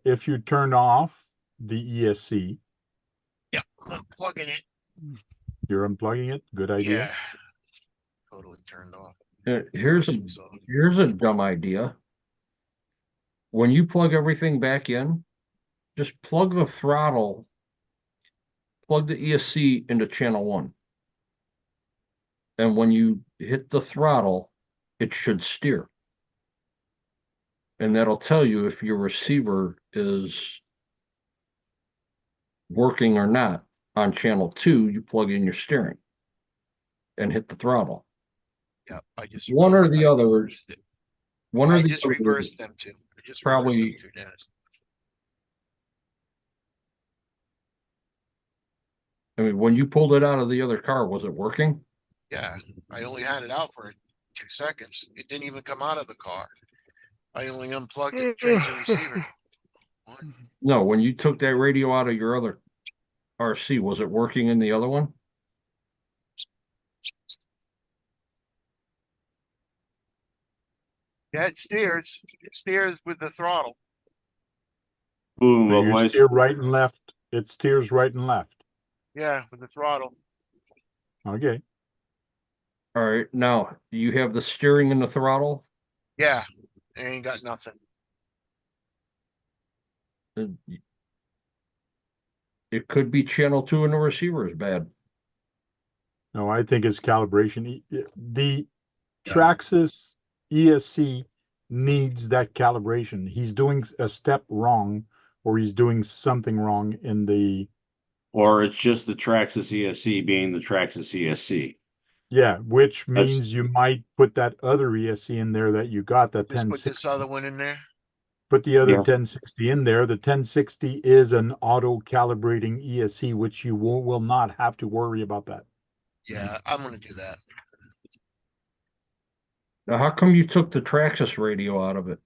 if you turn off the ESC, Yeah, I'm plugging it. you're unplugging it. Good idea. Yeah. Totally turned off. Here's a dumb idea. When you plug everything back in, just plug the throttle, plug the ESC into channel 1. And when you hit the throttle, it should steer. And that'll tell you if your receiver is working or not. On channel 2, you plug in your steering and hit the throttle. Yeah, I just One or the other. reversed it. One I or the just other. reversed them too. I just Probably- reversed them through Dennis. I mean, when you pulled it out of the other car, was it working? Yeah, I only had it out for 2 seconds. It didn't even come out of the car. I only unplugged it, changed the receiver. No, when you took that radio out of your other RC, was it working in the other one? Yeah, it steers. It steers with the throttle. Moving So both you ways. steer right and left. It steers right and left. Yeah, with the throttle. Okay. All right, now you have the steering and the throttle. Yeah, I ain't got nothing. and It could be channel 2 and the receiver is bad. No, I think it's calibration. The Yeah. Traxxas ESC needs that calibration. He's doing a step wrong, or he's doing something wrong in the, Or it's just the Traxxas ESC being the Traxxas ESC. yeah, which That's- means you might put that other ESC in there that you got, that Just put 1060. this other one in there. Put the other Yeah. 1060 in there. The 1060 is an auto calibrating ESC, which you will not have to worry about that. Yeah, I'm gonna do that. Now, how come you took the Traxxas radio out of it?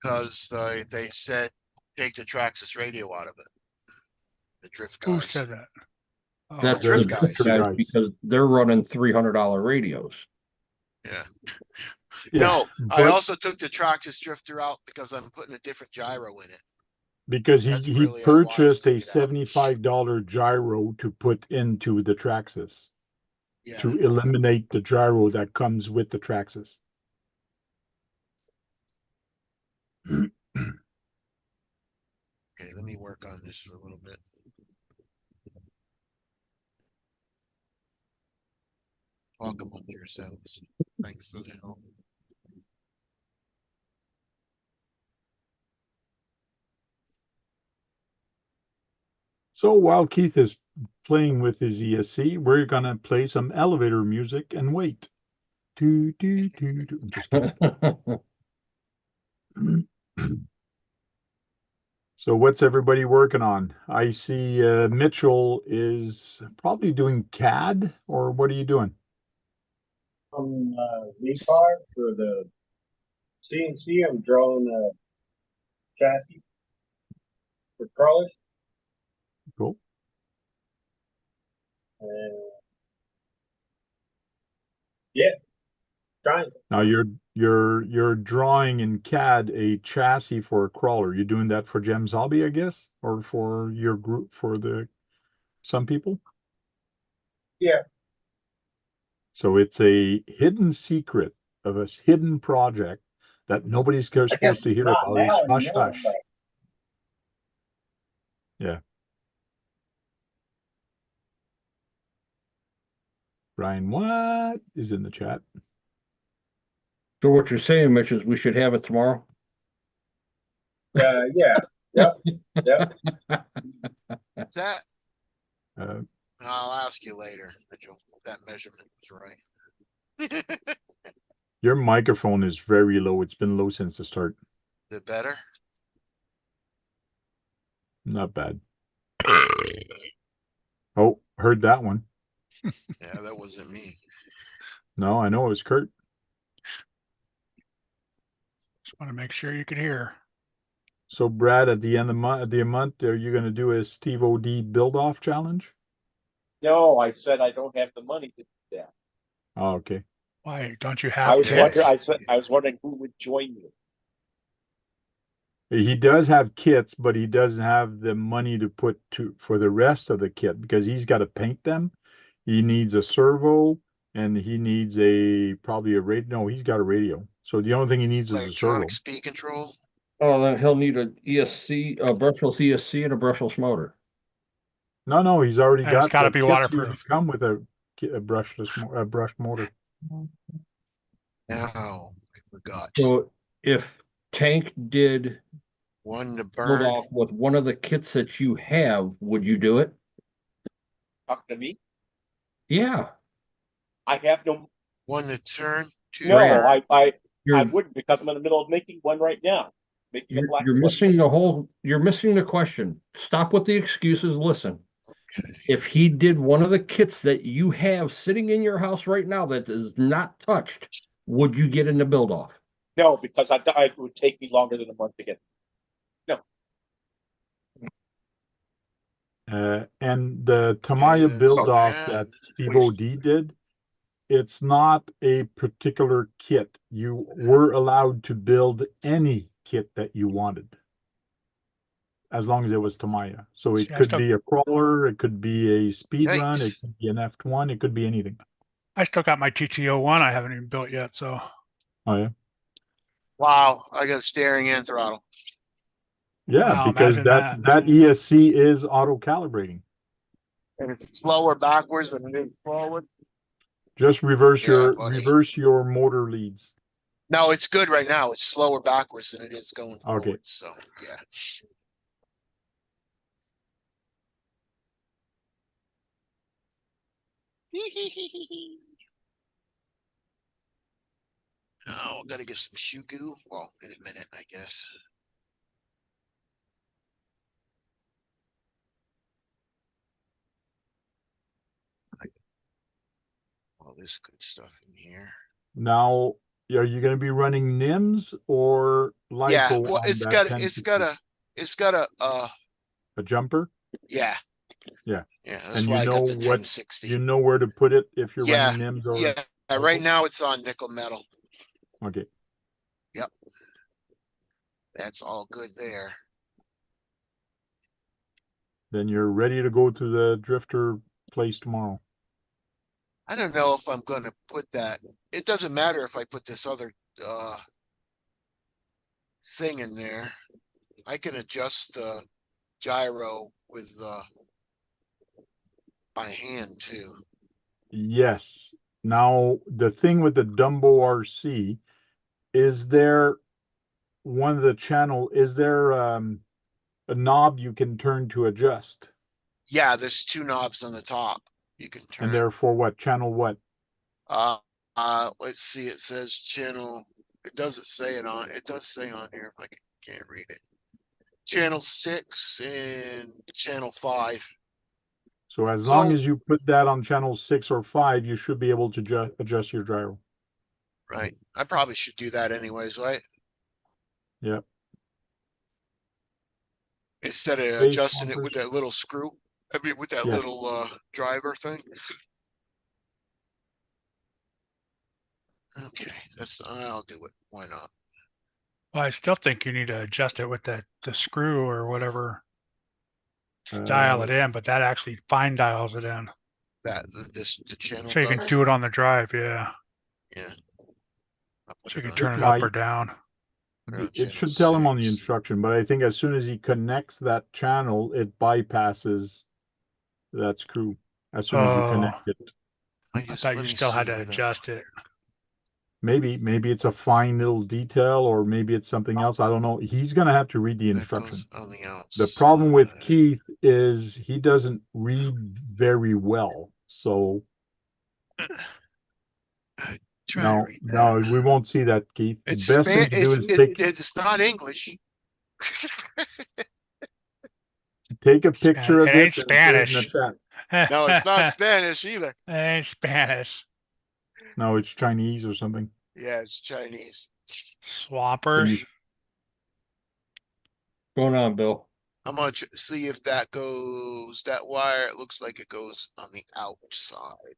Cause they said take the Traxxas radio out of it. The drift Who guys. said that? Oh, That's drift the guys. guys, because they're running $300 radios. Yeah. Yeah, No, I but- also took the Traxxas drifter out because I'm putting a different gyro in it. Because That's he really why I purchased took a it out. $75 gyro to put into the Traxxas Yeah, to eliminate the gyro that comes with the Traxxas. okay, let me work on this for a little bit. Talk among yourselves. Thanks for the help. So while Keith is playing with his ESC, we're gonna play some elevator music and wait. Do, do, do, do. I'm just kidding. So what's everybody working on? I see Mitchell is probably doing CAD, or what are you doing? On V-Car for the CNC, I'm drawing a chassis for crawlers. Cool. And yeah, trying. Now you're drawing in CAD a chassis for a crawler. You're doing that for Jem's Hobby, I guess, or for your group, for some people. Yeah. So it's a hidden secret of a hidden project that nobody's I guess supposed to it's hear not about. It's now hush anymore, hush. but Brian, what is in the chat? So what you're saying, Mitch, is we should have it tomorrow? yeah, yep. Is that, Uh, I'll ask you later, Mitchell, if that measurement was right. your microphone is very low. It's been low since the start. Is it better? Not bad. Oh, heard that one. Yeah, that wasn't me. No, I know it was Kurt. Just want to make sure you could hear. So, Brad, at the end of the month, are you going to do a STEVO D build-off challenge? No, I said I don't have the money to do that. Oh, okay. Why don't you I have was Yes. wondering. kits? I said I was wondering who would join you. He does have kits, but he doesn't have the money to put for the rest of the kit because he's got to paint them. He needs a servo and he needs probably a radio. No, he's got a radio. So the only thing he needs is a servo. Electronic speed control. Oh, then he'll need an ESC, a brushless ESC and a brushless motor. No, he's already And it's got gotta the be kits waterproof. usually come with a brushed motor. Now, I forgot. So if Tank did One to build burn, off with one of the kits that you have, would you do it? Talk to me. Yeah. I have no. one to turn, two to No, burn. I You're wouldn't because I'm in the middle of making one right now. Making a black you're one. missing you're missing the question. Stop with the excuses. Listen. If he did one of the kits that you have sitting in your house right now that is not touched, would you get in the build off? No, because it would take me longer than a month to get. And the Tamiya Yes, build-off yeah. that STEVO D did, it's not a particular kit. You were allowed to build any kit that you wanted, as long as it was Tamiya. So it See, I could still- be a crawler, it could be a speed run, it Yikes. could be an F1, it could be anything. I still got my TT01 I haven't even built yet, so Oh yeah, Wow, I got a steering and throttle. yeah, Wow, because imagine that ESC is auto calibrating. And it's slower backwards than it is forward. Just reverse Yeah, buddy. your motor leads. No, it's good right now. It's slower backwards than it is going forward. Okay. So, yeah. Oh, gotta get some shoe goo. Well, in a minute, I guess. All this good stuff in here. Now, are you going to be running NIMS or LiPo? Yeah, well, on it's that got 1060? a A jumper. yeah. Yeah. Yeah, that's And why you I know got the what 1060. you know where to put it if you're Yeah, running NIMS or Yeah, right LiPo? now it's on nickel metal. Okay. That's all good there. Then you're ready to go to the drifter place tomorrow. I don't know if I'm gonna put that. It doesn't matter if I put this other thing in there. I can adjust the gyro with by hand too. Yes. Now, the thing with the Dumbo RC, is there is there a knob you can turn to adjust? Yeah, there's two knobs on the top. You can turn. And they're for what? Channel what? Let's see. It says channel. It doesn't say it on. It does say on here if I can't read it. Channel 6 and channel 5. So as long So- as you put that on channel 6 or 5, you should be able to adjust your gyro. Right. I probably should do that anyways, right? Yep. Instead of Base adjusting it with bumpers. that little screw. I mean, with that Yeah. little driver thing. Okay, I'll do it. Why not? well, I still think you need to adjust it with the screw or whatever. Dial it in, but that actually fine dials it in. That, the channel So you can does? do it on the drive, yeah. Yeah. I'll put So you can on- turn it Yeah, up or down. put on It channel should tell him on the 6. instruction, but I think as soon as he connects that channel, it bypasses that screw. As soon as you Oh, connect it, I thought let you me still had see to where that- adjust it. maybe it's a fine little detail, or maybe it's something else. I don't know. He's gonna have to read the That instruction. goes on the The problem with outside. Keith is he doesn't read very well. So Try to no, read that. we won't see that, Keith. The It's best thing to do is it's not English. take a picture It of ain't it and put it in the Spanish. chat. No, it's not Spanish either. It ain't Spanish. No, it's Chinese or something. Yeah, it's Chinese. Swampers. Going on, Bill. I'm gonna see if that goes, that wire, it looks like it goes on the outside.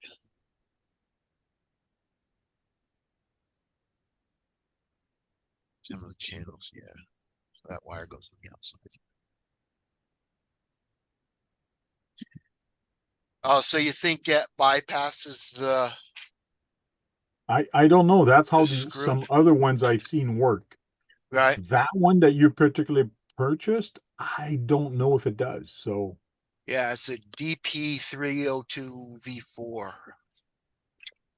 Some of the channels, yeah. So that wire goes on the outside. Oh, so you think that bypasses the, I don't know. That's how The screw? some other ones I've seen work. right? That one that you particularly purchased, I don't know if it does. So Yeah, it's a DP302V4.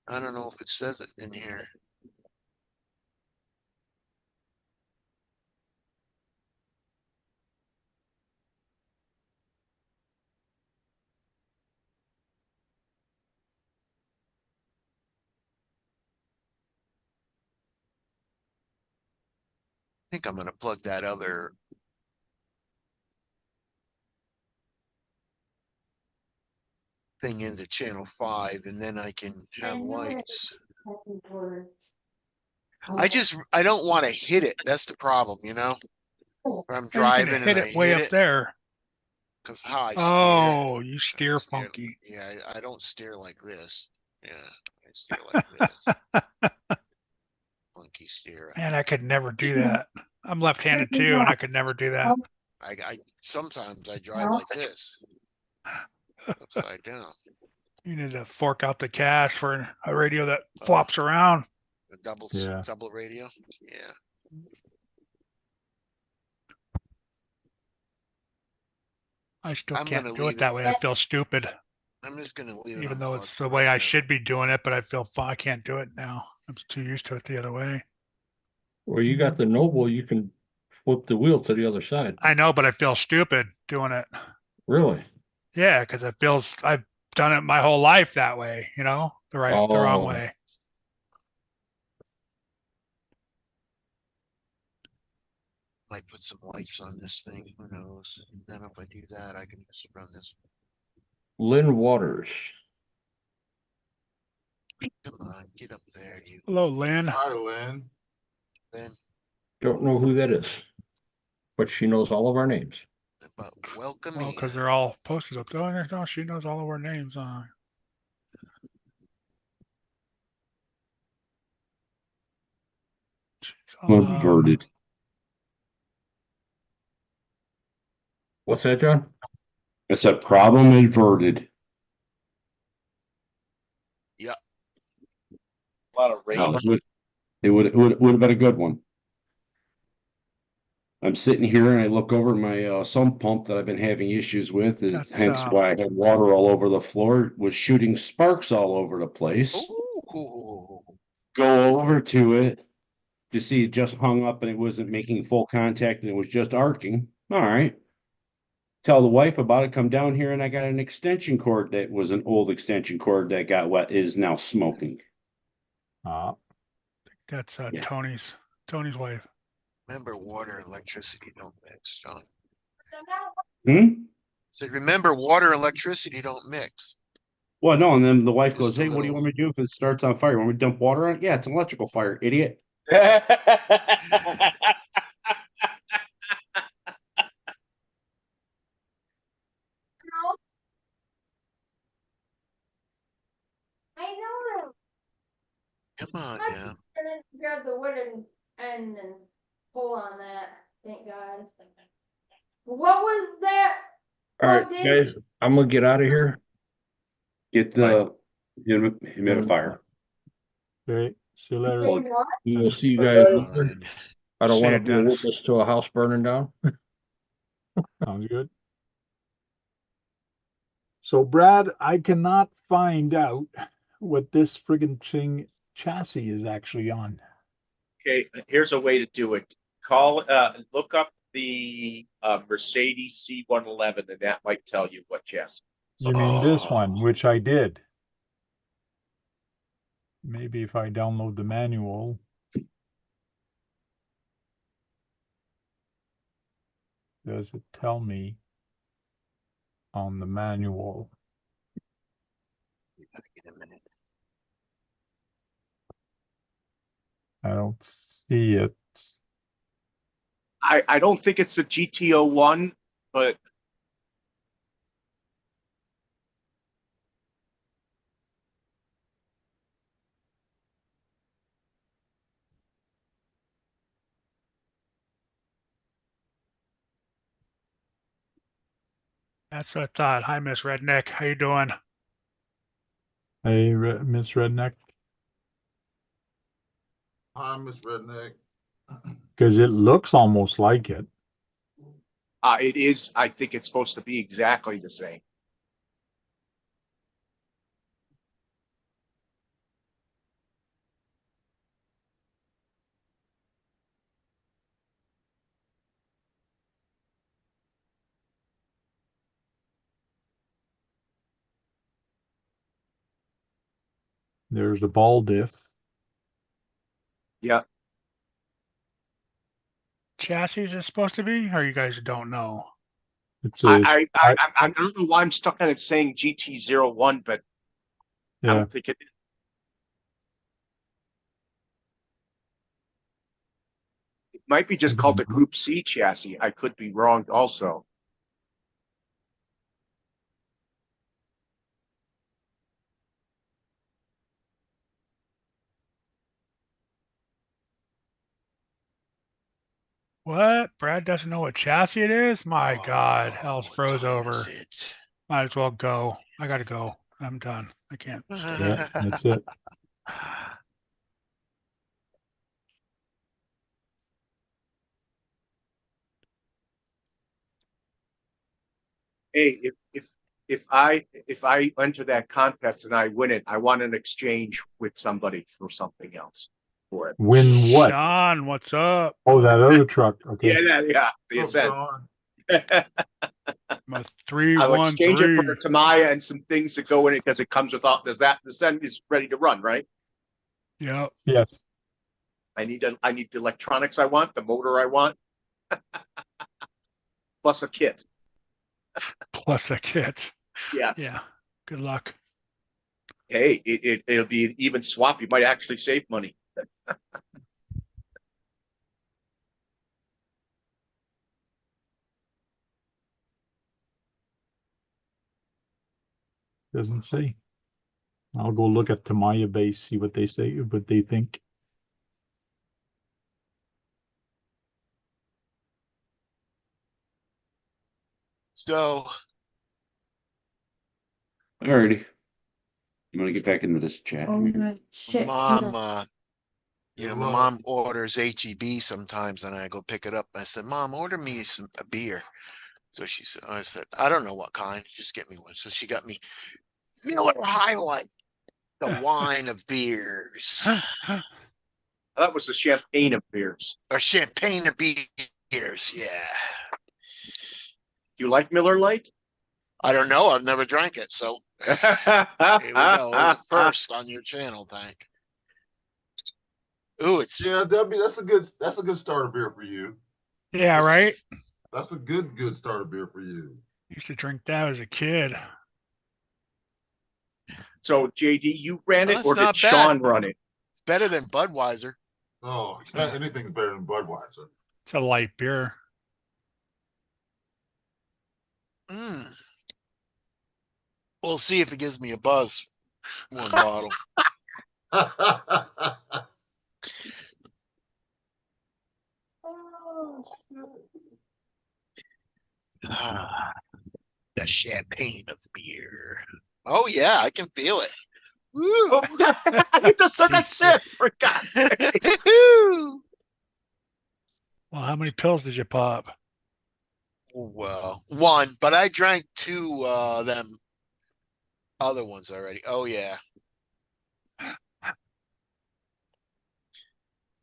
I don't know if it says it in here. I think I'm gonna plug that other thing into channel 5 and then I can have lights. I don't want to hit it. That's the problem, you know? Where I'm And you can driving hit and I it way hit up it there. because how I steer. Oh, you I steer steer- funky. Yeah, I don't steer like this. Yeah, I steer like this. Funky steer. Man, I could never do that. I'm left-handed too, and I could never do that. I sometimes I drive like this. Upside down. You need to fork out the cash for a radio that Uh, flops around. A double Yeah. double radio. Yeah. I still I'm can't gonna do leave it that way. I feel stupid, I'm just gonna leave it even though unplugged it's the for way right I now. should be doing it, but I feel I can't do it now. I'm too used to it the other way. Well, you got the Noble, you can flip the wheel to the other side. I know, but I feel stupid doing it. Really? Yeah, because it feels I've done it my whole life that way, the wrong Oh. way. Might put some lights on this thing. Who knows? Then if I do that, I can just run this. Lynn Waters. Come on, get up there, you. Hello, Lynn. Hi, Lynn. Then, Don't know who that is, but she knows all of our names. but welcome Well, in. because they're all posted up there. No, she knows all of our names. Inverted. What's that, John? It's a problem inverted. A lot of rain. No, it would have been a good one. I'm sitting here and I look over my sump pump that I've been having issues with, That's, hence why I had water all over the floor, was shooting sparks all over the place. Ooh. Go over to it to see it just hung up and it wasn't making full contact and it was just arcing. All right. Tell the wife about it, come down here and I got an extension cord that was an old extension cord that got wet, is now smoking. That's Yeah. Tony's wife. Remember, water and electricity don't mix, John. So remember, water and electricity don't mix. Well, no, and then the wife Just goes, a hey, what do you little- want me to do if it starts on fire? You want me to dump water on it? Yeah, it's an electrical fire, idiot. I know. Come on Let's now. grab the wooden end and pull on that. Thank God. What was that? All right, Plugged in? guys, I'm gonna get out of here. Get the humidifier. Okay, see you later. Saying what? We will see you guys later. Alright. I don't See want ya, to be a Dennis. witness to a house burning down. Sounds good. So Brad, I cannot find out what this friggin' Ching chassis is actually on. Okay, here's a way to do it. Look up the Mercedes C111, and that might tell you what chassis. You mean this Oh. one, which I did. Maybe if I download the manual. Does it tell me on the manual? Gotta get a minute. I don't see it. I don't think it's a GTO1, but That's what I thought. Hi, Miss Redneck. How you doing? Hey, Miss Redneck, Hi, Miss Redneck. because it looks almost like it. it is. I think it's supposed to be exactly the same. There's the ball diff. Yeah. Chassis is supposed to be, or you guys don't know? It says, I don't know why I'm stuck on it saying GT01, but I yeah, don't think it. It might be just called the Group C chassis. I could be wrong also. What? Brad doesn't know what chassis it is? My Oh, God, hell's what froze time over. is it? Might as well go. I gotta go. I'm done. I can't. yeah, that's it. Hey, if I enter that contest and I win it, I want an exchange with somebody for something else for it. Win what? Sean, what's up? Oh, that other truck. Okay. Yeah, the Oh, Ascent. Sean. My I'll exchange it for 313. a Tamiya and some things that go in it because it comes without. Does that the Ascent is ready to run, right? Yep. Yes. I need the electronics I want, the motor I want, plus a kit. Plus a kit. Yes. Yeah. Good luck. Hey, it'll be an even swap. You might actually save money. Doesn't say. I'll go look at Tamiya base, see what they say, what they think. So, Alrighty. I'm gonna get back into this chat. Oh here. my shit. mom, Good my luck. mom orders HEB sometimes, and I go pick it up. I said, "Mom, order me a beer." So she said, "I said, I don't know what kind. Just get me one." So she got me Miller High Life, the wine of beers, That was the champagne of beers. or champagne of beers. Yeah, Do you like Miller Lite? I don't know. I've never drank it, so here we go. It was the first on your channel, thank. Ooh, it's Yeah, that's a good starter beer for you. Yeah, right? That's a good starter beer for you. Used to drink that as a kid. So JD, you ran No, it it's or did not bad. Sean run it? It's better than Budweiser. Oh, anything's better than Budweiser. It's a light beer. Mm. We'll see if it gives me a buzz. One bottle. Ah, the champagne of beer. Oh yeah, I can feel it. Woo. You just took a sip, for God's sake. Well, how many pills did you pop? Well, one, but I drank two them other ones already. Oh yeah.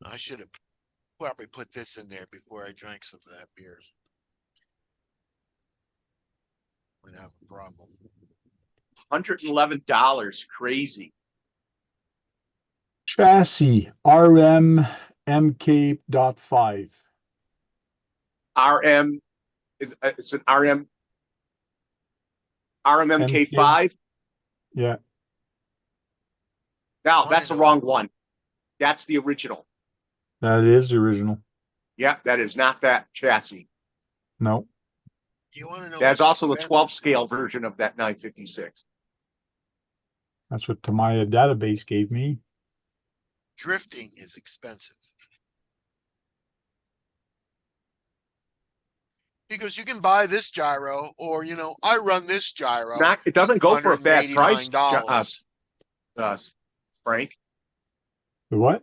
I should have probably put this in there before I drank some of that beer. Would have a problem. $111, crazy. Chassis RM MK.5. RM is it's an RM RMMK5. Yeah, No, that's the wrong one. That's the original. that is the original. Yeah, that is not that chassis. No, You want to know? That's what's also the 12 expensive? scale version of that 956. that's what Tamiya database gave me. Drifting is expensive. Because you can buy this gyro, or I run this gyro. It doesn't go for a bad price, $189. Frank. The what?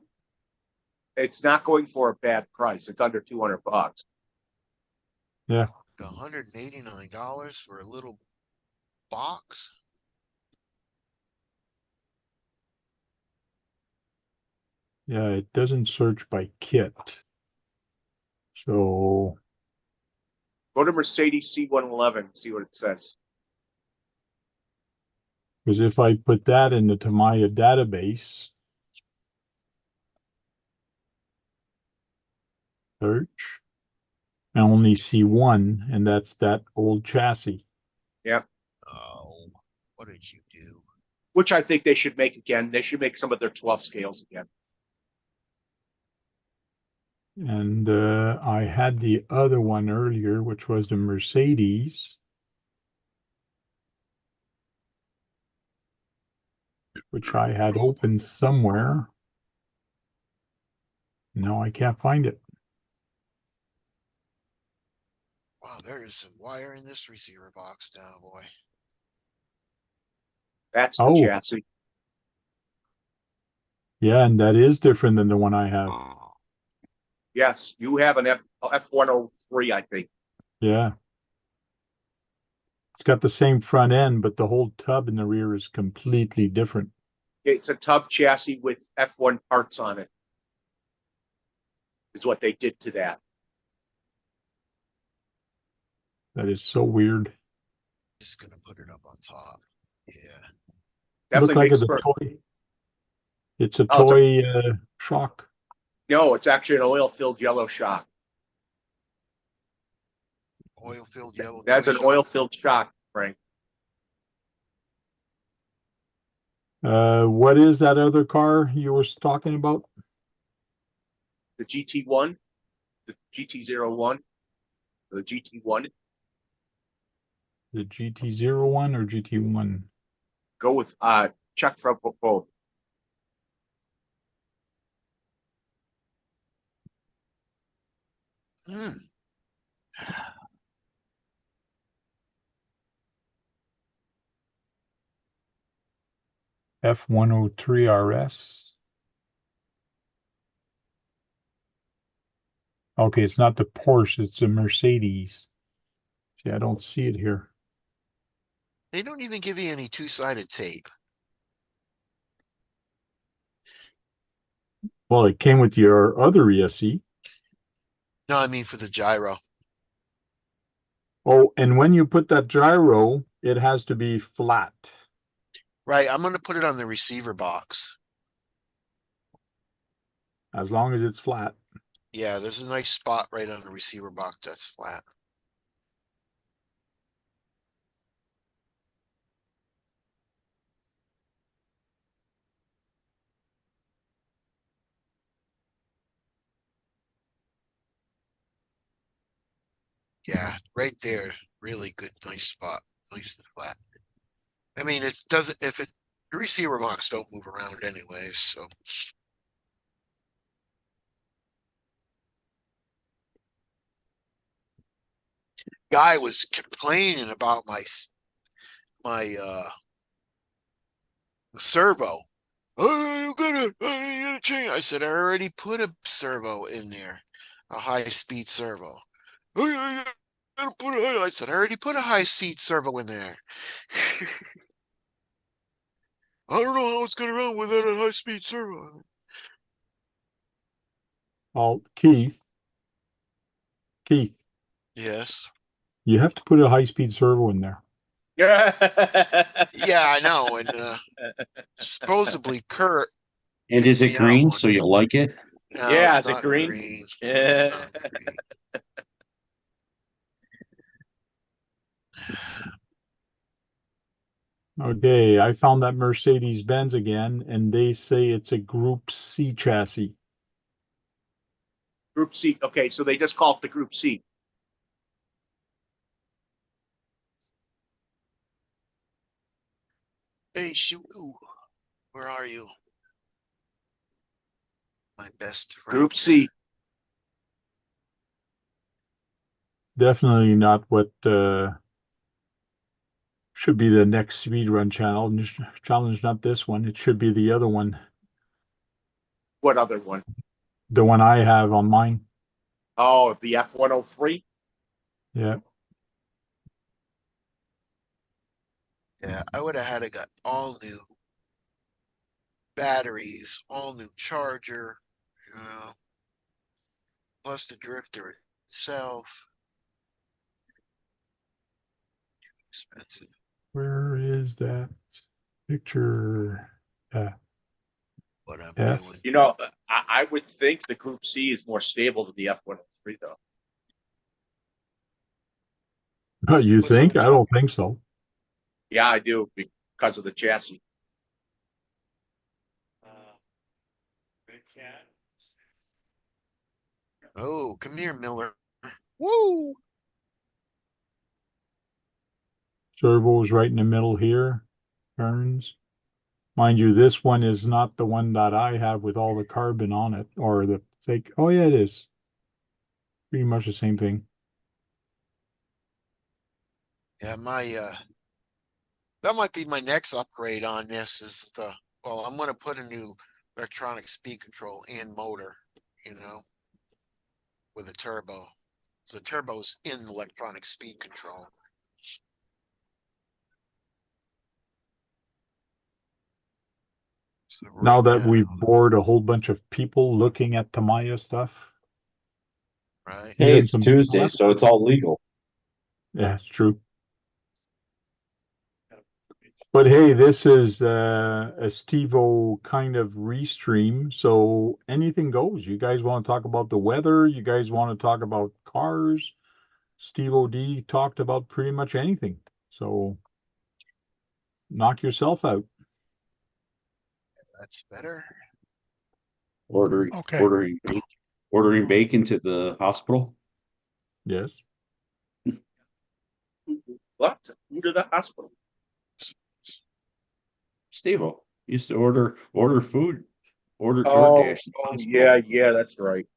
It's not going for a bad price. It's under $200. Yeah, $189 for a little box. yeah, it doesn't search by kit. So Go to Mercedes C111, see what it says. because if I put that in the Tamiya database, search, I only see one, and that's that old chassis. Yeah. Oh, what did you do? Which I think they should make again. They should make some of their 12 scales again. And I had the other one earlier, which was the Mercedes, which I had open somewhere. No, I can't find it. Wow, there is some wire in this receiver box now, boy. That's the Oh. chassis. Yeah, and that is different than the one I have. Yes, you have an F103, I think. Yeah. It's got the same front end, but the whole tub in the rear is completely different. It's a tub chassis with F1 parts on it. Is what they did to that. That is so weird. Just gonna put it up on top. Yeah. Look Definitely like makes it's a for toy. It's a Oh, toy shock. no, it's actually an oil-filled yellow shock. Oil-filled yellow. That's toy an shock. oil-filled shock, Frank. What is that other car you were talking about? The GT1, the GT01, the GT1. The GT01 or GT1? Go with check for both. Hmm. F103 RS. Okay, it's not the Porsche, it's a Mercedes. See, I don't see it here. They don't even give you any two-sided tape. Well, it came with your other ESC. No, I mean for the gyro. Oh, and when you put that gyro, it has to be flat. Right, I'm gonna put it on the receiver box. As long as it's flat. Yeah, there's a nice spot right on the receiver box that's flat. Yeah, right there. Really good, nice spot. Nice and flat. I mean, it doesn't, the receiver box don't move around anyways, so. Guy was complaining about my servo. Oh, you gotta change. I said, I already put a servo in there, a high-speed servo. Oh, you gotta put I said, I already put a high-speed servo in there. I don't know how it's gonna run without a high-speed servo. Well, Keith, Yes. you have to put a high-speed servo in there. Yeah, I know. And supposedly Kurt. And is it Yeah, green, one. so you like it? No, Yeah, it's is it not green? green. Yeah. Not green. Okay, I found that Mercedes-Benz again, and they say it's a Group C chassis. Group C. Okay, so they just call it the Group C. Hey, shoot. Where are you? My best friend. Group C. Definitely not what should be the next speed run challenge. Challenge, not this one. It should be the other one. What other one? The one I have on mine. Oh, the F-103. Yeah. Yeah, I would have had it got all new batteries, all new charger, you know, plus the drifter itself. Expensive. Where is that picture? What I'm F. doing. You know, I would think the Group C is more stable than the F-103, though. You think? I don't think so. Yeah, I do because of the chassis. Oh, come here, Miller. Woo! Servo is right in the middle here. Turns. Mind you, this one is not the one that I have with all the carbon on it, or the fake. Oh yeah, it is. Pretty much the same thing. Yeah, that might be my next upgrade on this is well, I'm gonna put a new electronic speed control and motor, you know, with a turbo. So the turbo's in electronic speed control. So Now right that we've bored a whole bunch of people looking at Tamiya stuff. right? Hey, Even it's some Tuesday, left. so it's all legal. Yeah, it's true. But hey, this is a STEVO kind of restream, so anything goes. You guys want to talk about the weather? You guys want to talk about cars? STEVO D talked about pretty much anything. So knock yourself out. That's better. Ordering, Okay. ordering bacon to the hospital. Yes. What? Who to the hospital? Stevo used to order food, order Oh, DoorDash to the hospital. yeah, that's right.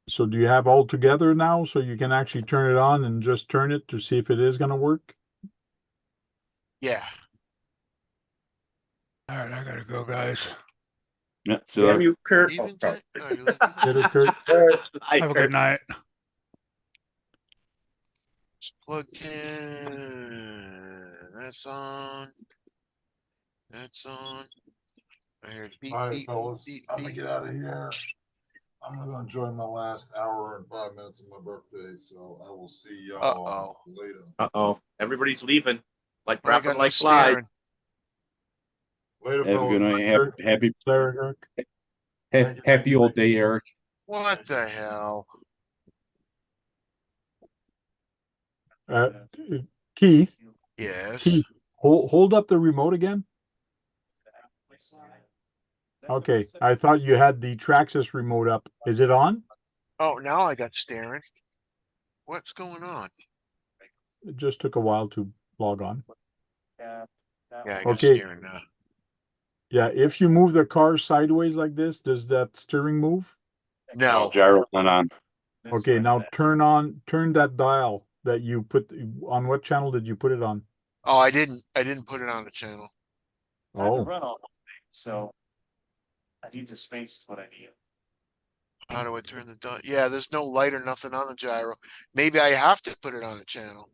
So do you have all together now so you can actually turn it on and just turn it to see if it is going to work? Yeah. All right, I gotta go, guys. Yeah, so Damn you, Kurt. Even Oh, Later, Kurt. Have a good night. plug in. That's on. That's on. I hear beep, All right, beep, fellas, beep, I'm gonna beep. get out of here. I'm gonna enjoy my last hour and 5 minutes of my birthday, so I will see y'all Uh-oh. later. Uh-oh. Everybody's leaving. Like I got dropping no like flies. steering. Later, have a good fellas. night. Eric. Happy old day, Eric. What the hell? Keith, Yes. hold up the remote again. Okay, I thought you had the Traxxas remote up. Is it on? Oh, now I got steering. What's going on? It just took a while to log on. Yeah, I got Okay. steering now. Yeah, if you move the car sideways like this, does that steering move? No. Gyro's not on. Okay, now turn that dial that you put on. What channel did you put it on? Oh, I didn't put it on the channel. Time to Oh, run all those things, so I need the space is what I need. How do I turn the dot? Yeah, there's no light or nothing on the gyro. Maybe I have to put it on the channel.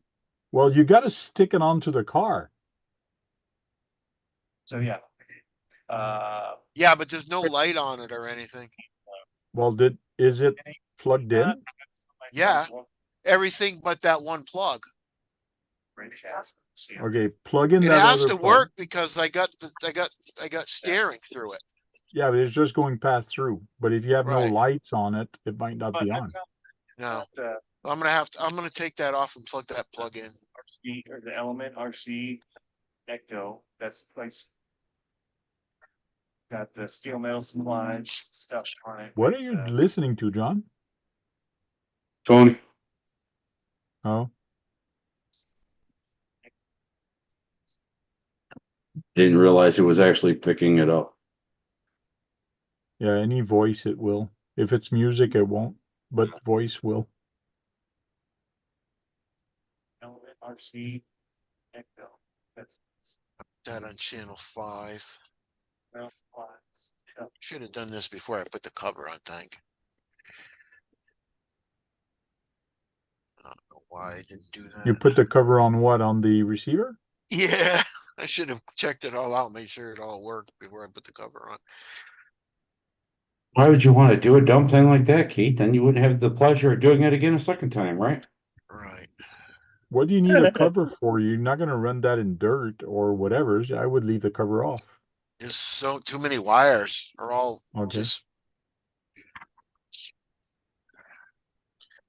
well, you got to stick it onto the car. So yeah. Yeah, but there's no light on it or anything. Well, is it plugged in? Yeah. Everything but that one plug. Okay, plug in It that has other to plug. work because I got steering through it. Yeah, but it's just going past through. But if you have no Right. lights on it, it might not be on. No, I'm gonna take that off and plug that plug in. RC or the element RC Ecto, that's place. Got the steel metal supplies stuff on it. What are you listening to, John? Tony, Oh, didn't realize it was actually picking it up. yeah, any voice it will. If it's music, it won't, but voice will. Element RC Ecto. That's That on channel 5. metal supplies. Stuff. Should have done this before I put the cover on tank. I don't know why I didn't do that. You put the cover on what? On the receiver? Yeah, I should have checked it all out, made sure it all worked before I put the cover on. Why would you want to do a dumb thing like that, Keith? Then you wouldn't have the pleasure of doing it again a second time, right? Right. What do you need a cover for? You're not going to run that in dirt or whatever. I would leave the cover off. There's too many wires are all Okay. just.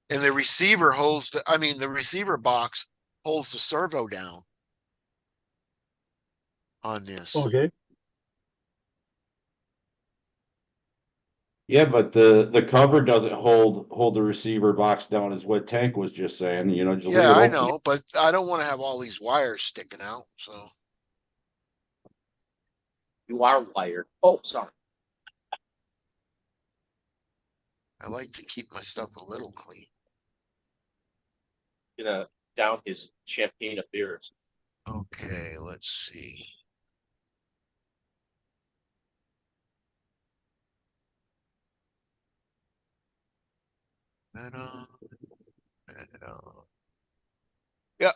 And the receiver holds the receiver box holds the servo down on this. Okay. Yeah, but the cover doesn't hold the receiver box down, is what Tank was just saying. You know, just leave Yeah, it I open. know, but I don't want to have all these wires sticking out. So You are wired. Oh, sorry. I like to keep my stuff a little clean. Gonna down his champagne of beers. Okay, let's see. Yep.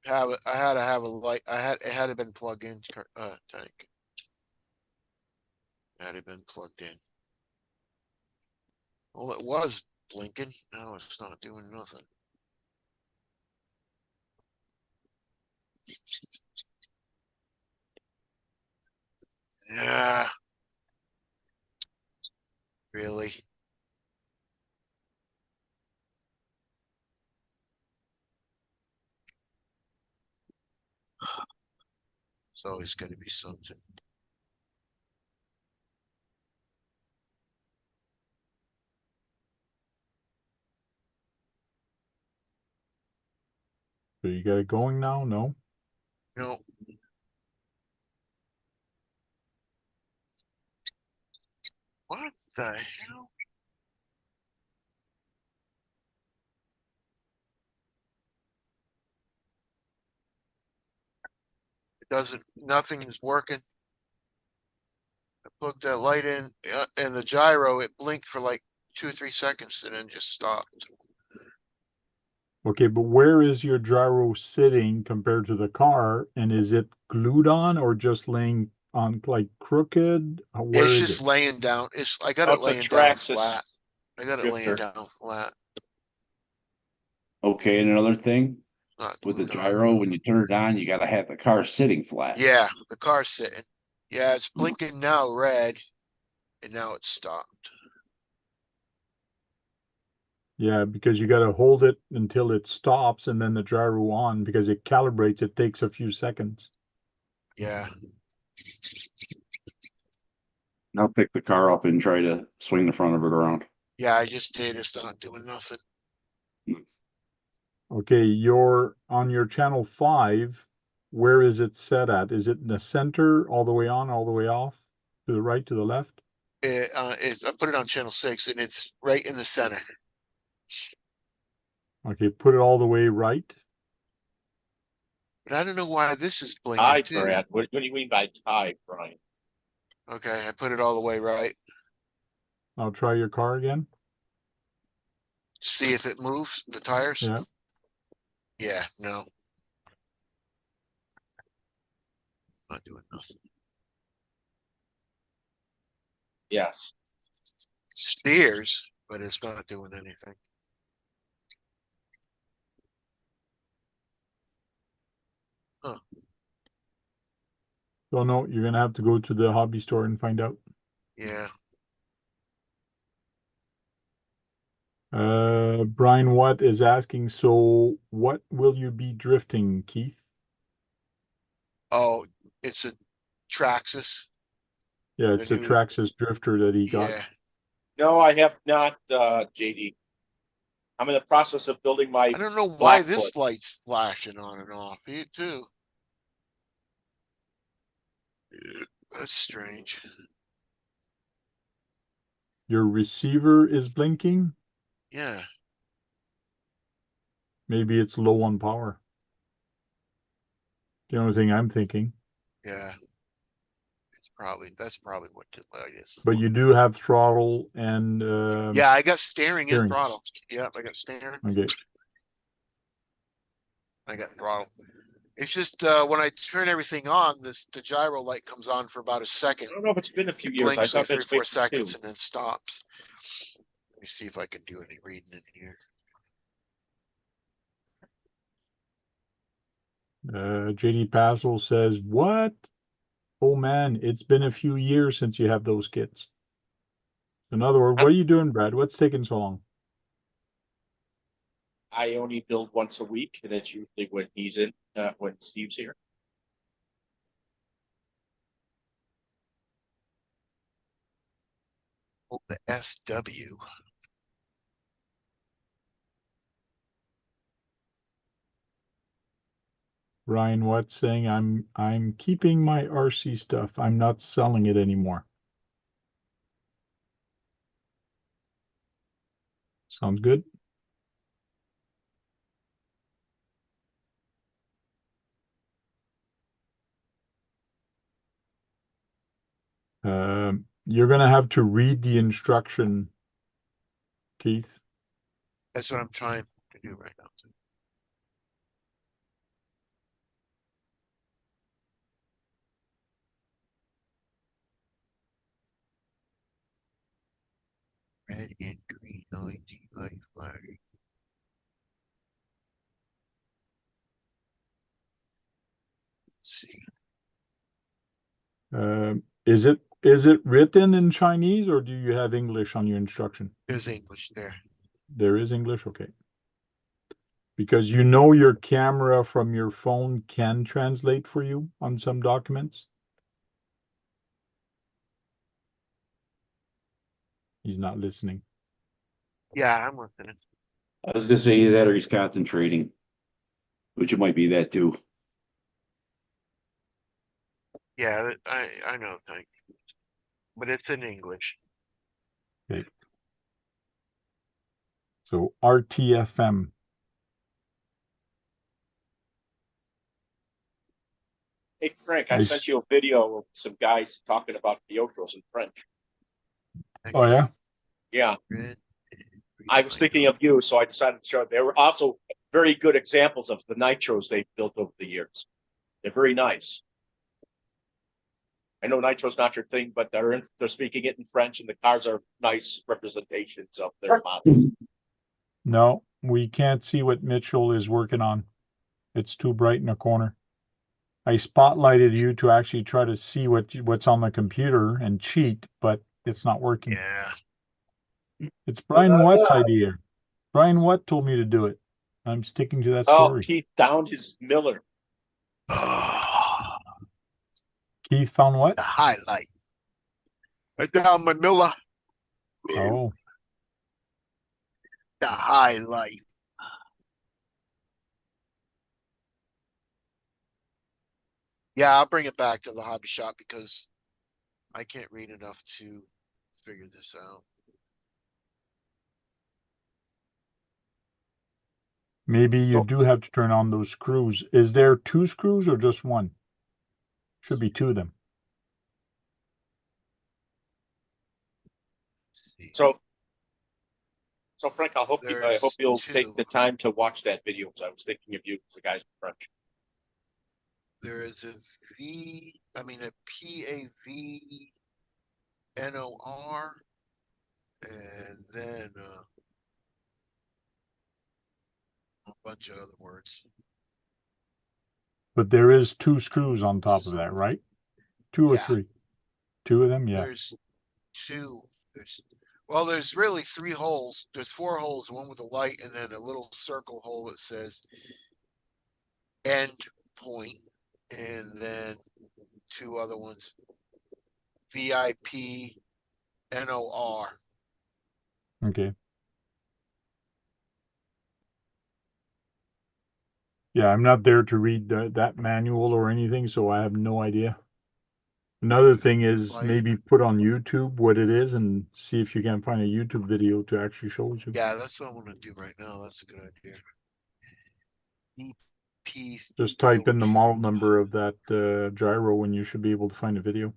Have it. I had to have a light. It had to been plugged in. Tank. Had it been plugged in. Well, it was blinking. Now it's not doing nothing. Yeah. Really? It's always going to be something. So you got it going now? No? No. What the hell? It doesn't, nothing is working. I plugged that light in and the gyro, it blinked for like 2 or 3 seconds and then just stopped. Okay, but where is your gyro sitting compared to the car? And is it glued on or just laying on like crooked? Where It's is just it? laying down. I got Oh, it it's a laying down Traxxas flat. I got it laying drifter. down flat. Okay, and another thing Not with the glued on. gyro, when you turn it on, you got to have the car sitting flat. Yeah, the car's sitting. Yeah, it's blinking now red, and now it's stopped. Yeah, because you got to hold it until it stops and then the gyro on because it calibrates. It takes a few seconds. Yeah. Now pick the car up and try to swing the front of it around. Yeah, I just did. It's not doing nothing. Okay, you're on your channel 5. Where is it set at? Is it in the center, all the way on, all the way off, to the right, to the left? I put it on channel 6, and it's right in the center. Okay, put it all the way right. But I don't know why this is Tie, blinking too. Brad. What do you mean by tie, Brian? Okay, I put it all the way right. I'll try your car again. See if it moves, the tires. Yeah. Yeah, no. Not doing nothing. Yes. Steers, but it's not doing anything. So no, you're gonna have to go to the hobby store and find out. Yeah. Brian Watt is asking, so what will you be drifting, Keith? Oh, it's a Traxxas. Yeah, it's The a new- Traxxas drifter that he got. Yeah. No, I have not, JD. I'm in the process of building my I don't know why Blackfoot. this light's flashing on and off. Here too. That's strange. Your receiver is blinking. Yeah. Maybe it's low on power. The only thing I'm thinking. Yeah. That's probably what the light is. But you do have throttle and Yeah, I got steering and steering. throttle. Yep, I got steering. Okay. I got throttle. It's just when I turn everything on, the gyro light comes on for about a second. I don't know if it's been a few years. I Blinks like thought 3 or that's 4 maybe seconds two. and then stops. Let me see if I can do any reading in here. JD Passel says, what? Oh man, it's been a few years since you have those kits. In other words, what are you doing, Brad? What's taking so long? I only build once a week, and it's usually when he's in, when Steve's here. Oh, the SW. Ryan Watt saying, I'm keeping my RC stuff. I'm not selling it anymore. Sounds good. You're gonna have to read the instruction, Keith. That's what I'm trying to do right now. Red and green LED light flagging. Let's see. Is it written in Chinese or do you have English on your instruction? There's English there. There is English, okay. Because you know your camera from your phone can translate for you on some documents. He's not listening. Yeah, I'm listening. I was gonna say that or he's concentrating, which it might be that too. Yeah, I know, thank you. But it's in English. Okay. So RTFM. Hey, Frank, I Nice. sent you a video of some guys talking about Piotros in French. Oh yeah? Yeah. Red, I was thinking of you, so I decided to show it. They were also very good examples of the nitros they've built over the years. They're very nice. I know nitro's not your thing, but they're speaking it in French, and the cars are nice representations of their models. No, we can't see what Mitchell is working on. It's too bright in the corner. I spotlighted you to actually try to see what's on the computer and cheat, but it's not working. Yeah. It's Brian Watt's idea. Brian Watt told me to do it. I'm sticking to that Oh, story. Keith downed his Miller. Keith found what? The highlight. I down Manila. Oh, The highlight. Yeah, I'll bring it back to the hobby shop because I can't read enough to figure this out. Maybe you Oh. do have to turn on those screws. Is there 2 screws or just 1? Should be 2 of them. See, So Frank, I hope There's you'll two. take the time to watch that video, because I was thinking of you, because the guys in front. there is a PAVNOR, and then a bunch of other words. But there is 2 screws on top of that, right? 2 or Yeah. 3? 2 of them, yeah. There's two. There's really 3 holes. There's 4 holes, one with a light, and then a little circle hole that says end point, and then 2 other ones. VIP NOR. Okay. Yeah, I'm not there to read that manual or anything, so I have no idea. Another thing is maybe put on YouTube what it is and see if you can find a YouTube video to actually show you. Yeah, that's what I'm gonna do right now. That's a good idea. Just type in the model number of that gyro and you should be able to find a video.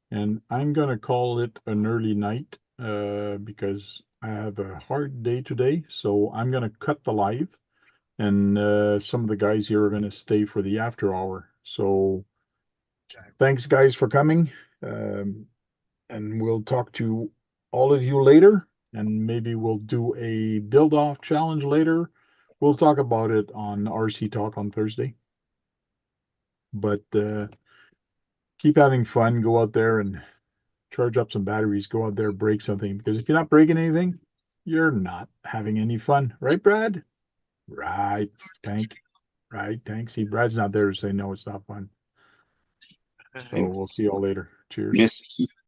And I'm gonna call it an early night because I have a hard day today. So I'm gonna cut the live, and some of the guys here are gonna stay for the after hour. So thanks, guys, for coming. And we'll talk to all of you later, and maybe we'll do a build-off challenge later. We'll talk about it on RC Talk on Thursday. But keep having fun. Go out there and charge up some batteries. Go out there, break something. Because if you're not breaking anything, you're not having any fun. Right, Brad? Right, Tank. Right, Tank. See, Brad's not there to say, no, it's not fun. So we'll see y'all later. Cheers. Yes.